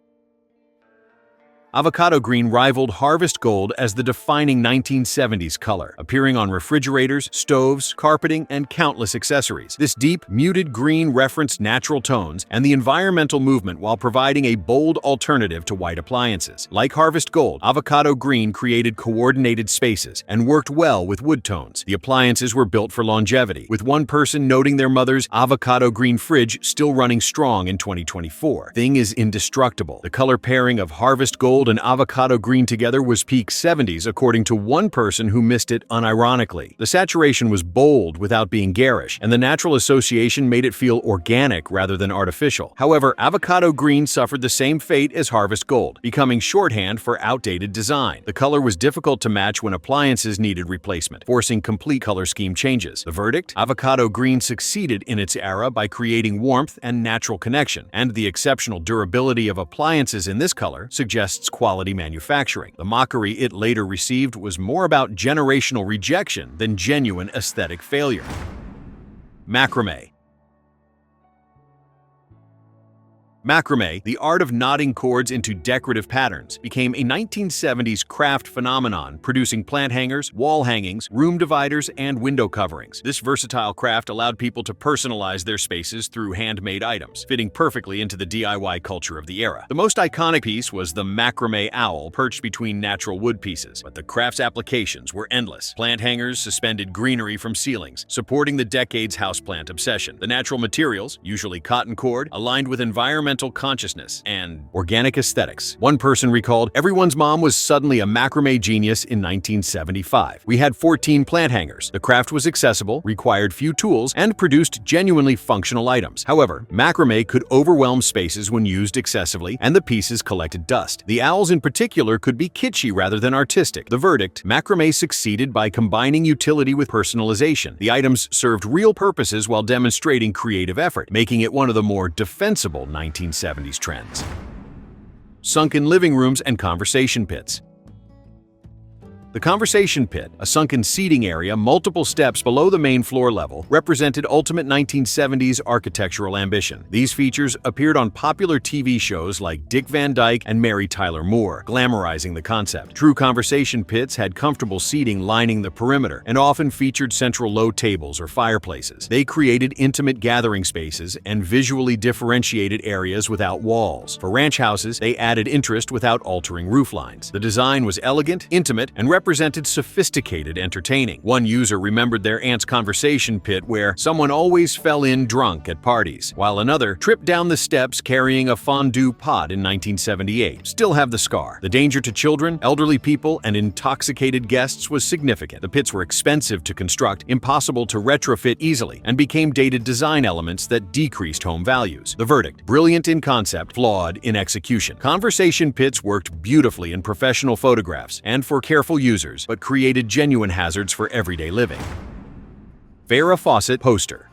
Speaker 1: Avocado green rivaled Harvest Gold as the defining 1970s color, appearing on refrigerators, stoves, carpeting, and countless accessories. This deep, muted green referenced natural tones and the environmental movement while providing a bold alternative to white appliances. Like Harvest Gold, Avocado green created coordinated spaces and worked well with wood tones. The appliances were built for longevity, with one person noting their mother's avocado green fridge still running strong in 2024. Thing is indestructible. The color pairing of Harvest Gold and avocado green together was peak 70s, according to one person who missed it unironically. The saturation was bold without being garish, and the natural association made it feel organic rather than artificial. However, avocado green suffered the same fate as Harvest Gold, becoming shorthand for outdated design. The color was difficult to match when appliances needed replacement, forcing complete color scheme changes. The verdict: avocado green succeeded in its era by creating warmth and natural connection, and the exceptional durability of appliances in this color suggests quality manufacturing. The mockery it later received was more about generational rejection than genuine aesthetic failure. Macrame. Macrame, the art of knotting cords into decorative patterns, became a 1970s craft phenomenon, producing plant hangers, wall hangings, room dividers, and window coverings. This versatile craft allowed people to personalize their spaces through handmade items, fitting perfectly into the DIY culture of the era. The most iconic piece was the macrame owl perched between natural wood pieces, but the craft's applications were endless. Plant hangers suspended greenery from ceilings, supporting the decade's houseplant obsession. The natural materials, usually cotton cord, aligned with environmental consciousness and organic aesthetics. One person recalled, "Everyone's mom was suddenly a macrame genius in 1975. We had 14 plant hangers. The craft was accessible, required few tools, and produced genuinely functional items. However, macrame could overwhelm spaces when used excessively, and the pieces collected dust. The owls in particular could be kitschy rather than artistic. The verdict: macrame succeeded by combining utility with personalization. The items served real purposes while demonstrating creative effort, making it one of the more defensible 1970s trends. Sunken living rooms and conversation pits. The conversation pit, a sunken seating area multiple steps below the main floor level, represented ultimate 1970s architectural ambition. These features appeared on popular TV shows like Dick Van Dyke and Mary Tyler Moore, glamorizing the concept. True conversation pits had comfortable seating lining the perimeter and often featured central low tables or fireplaces. They created intimate gathering spaces and visually differentiated areas without walls. For ranch houses, they added interest without altering roof lines. The design was elegant, intimate, and represented sophisticated entertaining. One user remembered their aunt's conversation pit where someone always fell in drunk at parties, while another tripped down the steps carrying a fondue pot in 1978. Still have the scar. The danger to children, elderly people, and intoxicated guests was significant. The pits were expensive to construct, impossible to retrofit easily, and became dated design elements that decreased home values. The verdict: brilliant in concept, flawed in execution. Conversation pits worked beautifully in professional photographs and for careful users, but created genuine hazards for everyday living. Farrah Fawcett poster.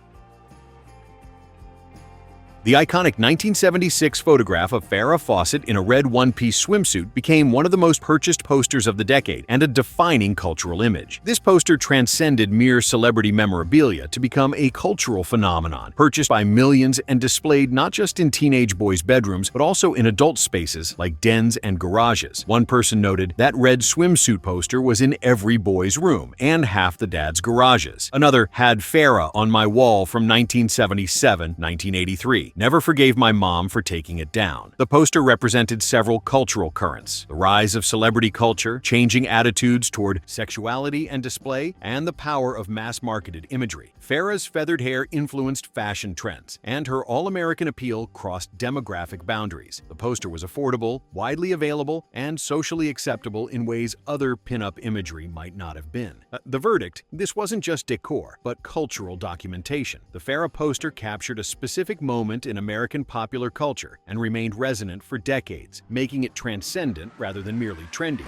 Speaker 1: The iconic 1976 photograph of Farrah Fawcett in a red one-piece swimsuit became one of the most purchased posters of the decade and a defining cultural image. This poster transcended mere celebrity memorabilia to become a cultural phenomenon, purchased by millions and displayed not just in teenage boys' bedrooms, but also in adult spaces like dens and garages. One person noted, "That red swimsuit poster was in every boy's room and half the dad's garages." Another had Farrah on my wall from 1977-1983. me. Never forgave my mom for taking it down. The poster represented several cultural currents: the rise of celebrity culture, changing attitudes toward sexuality and display, and the power of mass-marketed imagery. Farrah's feathered hair influenced fashion trends, and her all-American appeal crossed demographic boundaries. The poster was affordable, widely available, and socially acceptable in ways other pin-up imagery might not have been. The verdict: this wasn't just decor, but cultural documentation. The Farrah poster captured a specific moment in American popular culture and remained resonant for decades, making it transcendent rather than merely trendy.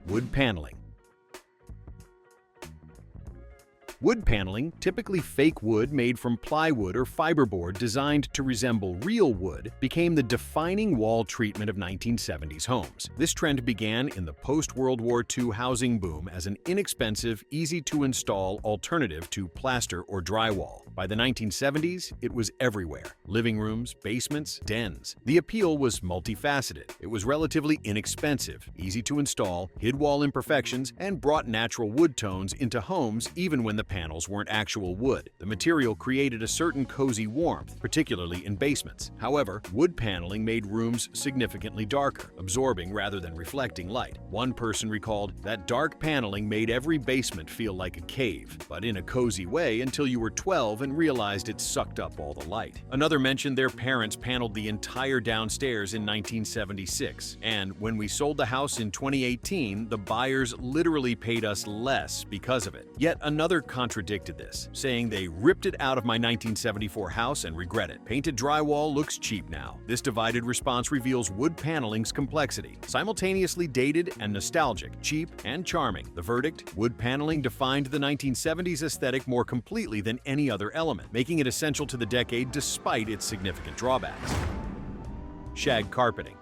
Speaker 1: Wood paneling. Wood paneling, typically fake wood made from plywood or fiberboard designed to resemble real wood, became the defining wall treatment of 1970s homes. This trend began in the post-World War II housing boom as an inexpensive, easy-to-install alternative to plaster or drywall. By the 1970s, it was everywhere: living rooms, basements, dens. The appeal was multifaceted. It was relatively inexpensive, easy to install, hid wall imperfections, and brought natural wood tones into homes even when the panels weren't actual wood. The material created a certain cozy warmth, particularly in basements. However, wood paneling made rooms significantly darker, absorbing rather than reflecting light. One person recalled that dark paneling made every basement feel like a cave, but in a cozy way until you were 12 and realized it sucked up all the light. Another mentioned their parents paneled the entire downstairs in 1976, and when we sold the house in 2018, the buyers literally paid us less because of it. Yet another contradicted this, saying they ripped it out of my 1974 house and regret it. Painted drywall looks cheap now. This divided response reveals wood paneling's complexity: simultaneously dated and nostalgic, cheap and charming. The verdict: wood paneling defined the 1970s aesthetic more completely than any other element, making it essential to the decade despite its significant drawbacks. Shag carpeting.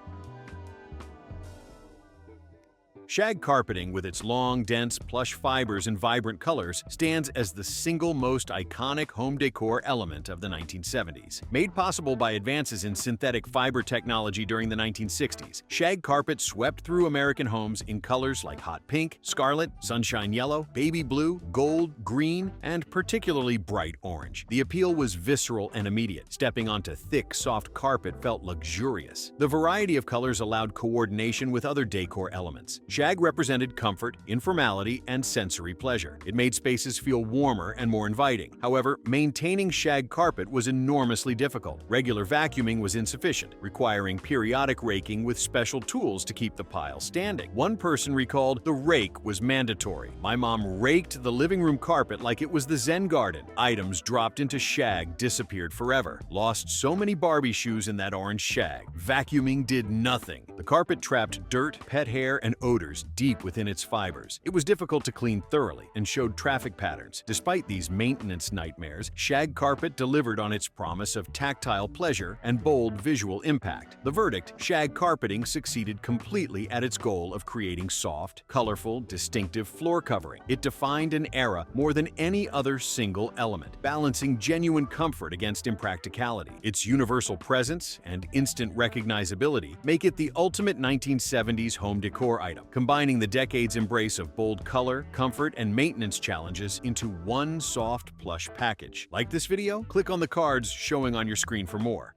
Speaker 1: Shag carpeting, with its long, dense, plush fibers and vibrant colors, stands as the single most iconic home decor element of the 1970s. Made possible by advances in synthetic fiber technology during the 1960s, shag carpet swept through American homes in colors like hot pink, scarlet, sunshine yellow, baby blue, gold, green, and particularly bright orange. The appeal was visceral and immediate. Stepping onto thick, soft carpet felt luxurious. The variety of colors allowed coordination with other decor elements. Shag represented comfort, informality, and sensory pleasure. It made spaces feel warmer and more inviting. However, maintaining shag carpet was enormously difficult. Regular vacuuming was insufficient, requiring periodic raking with special tools to keep the pile standing. One person recalled the rake was mandatory. My mom raked the living room carpet like it was the Zen garden. Items dropped into shag disappeared forever. Lost so many Barbie shoes in that orange shag. Vacuuming did nothing. The carpet trapped dirt, pet hair, and odors deep within its fibers. It was difficult to clean thoroughly and showed traffic patterns. Despite these maintenance nightmares, shag carpet delivered on its promise of tactile pleasure and bold visual impact. The verdict: shag carpeting succeeded completely at its goal of creating soft, colorful, distinctive floor covering. It defined an era more than any other single element, balancing genuine comfort against impracticality. Its universal presence and instant recognizability make it the ultimate 1970s home decor item, combining the decade's embrace of bold color, comfort, and maintenance challenges into one soft, plush package. Like this video? Click on the cards showing on your screen for more.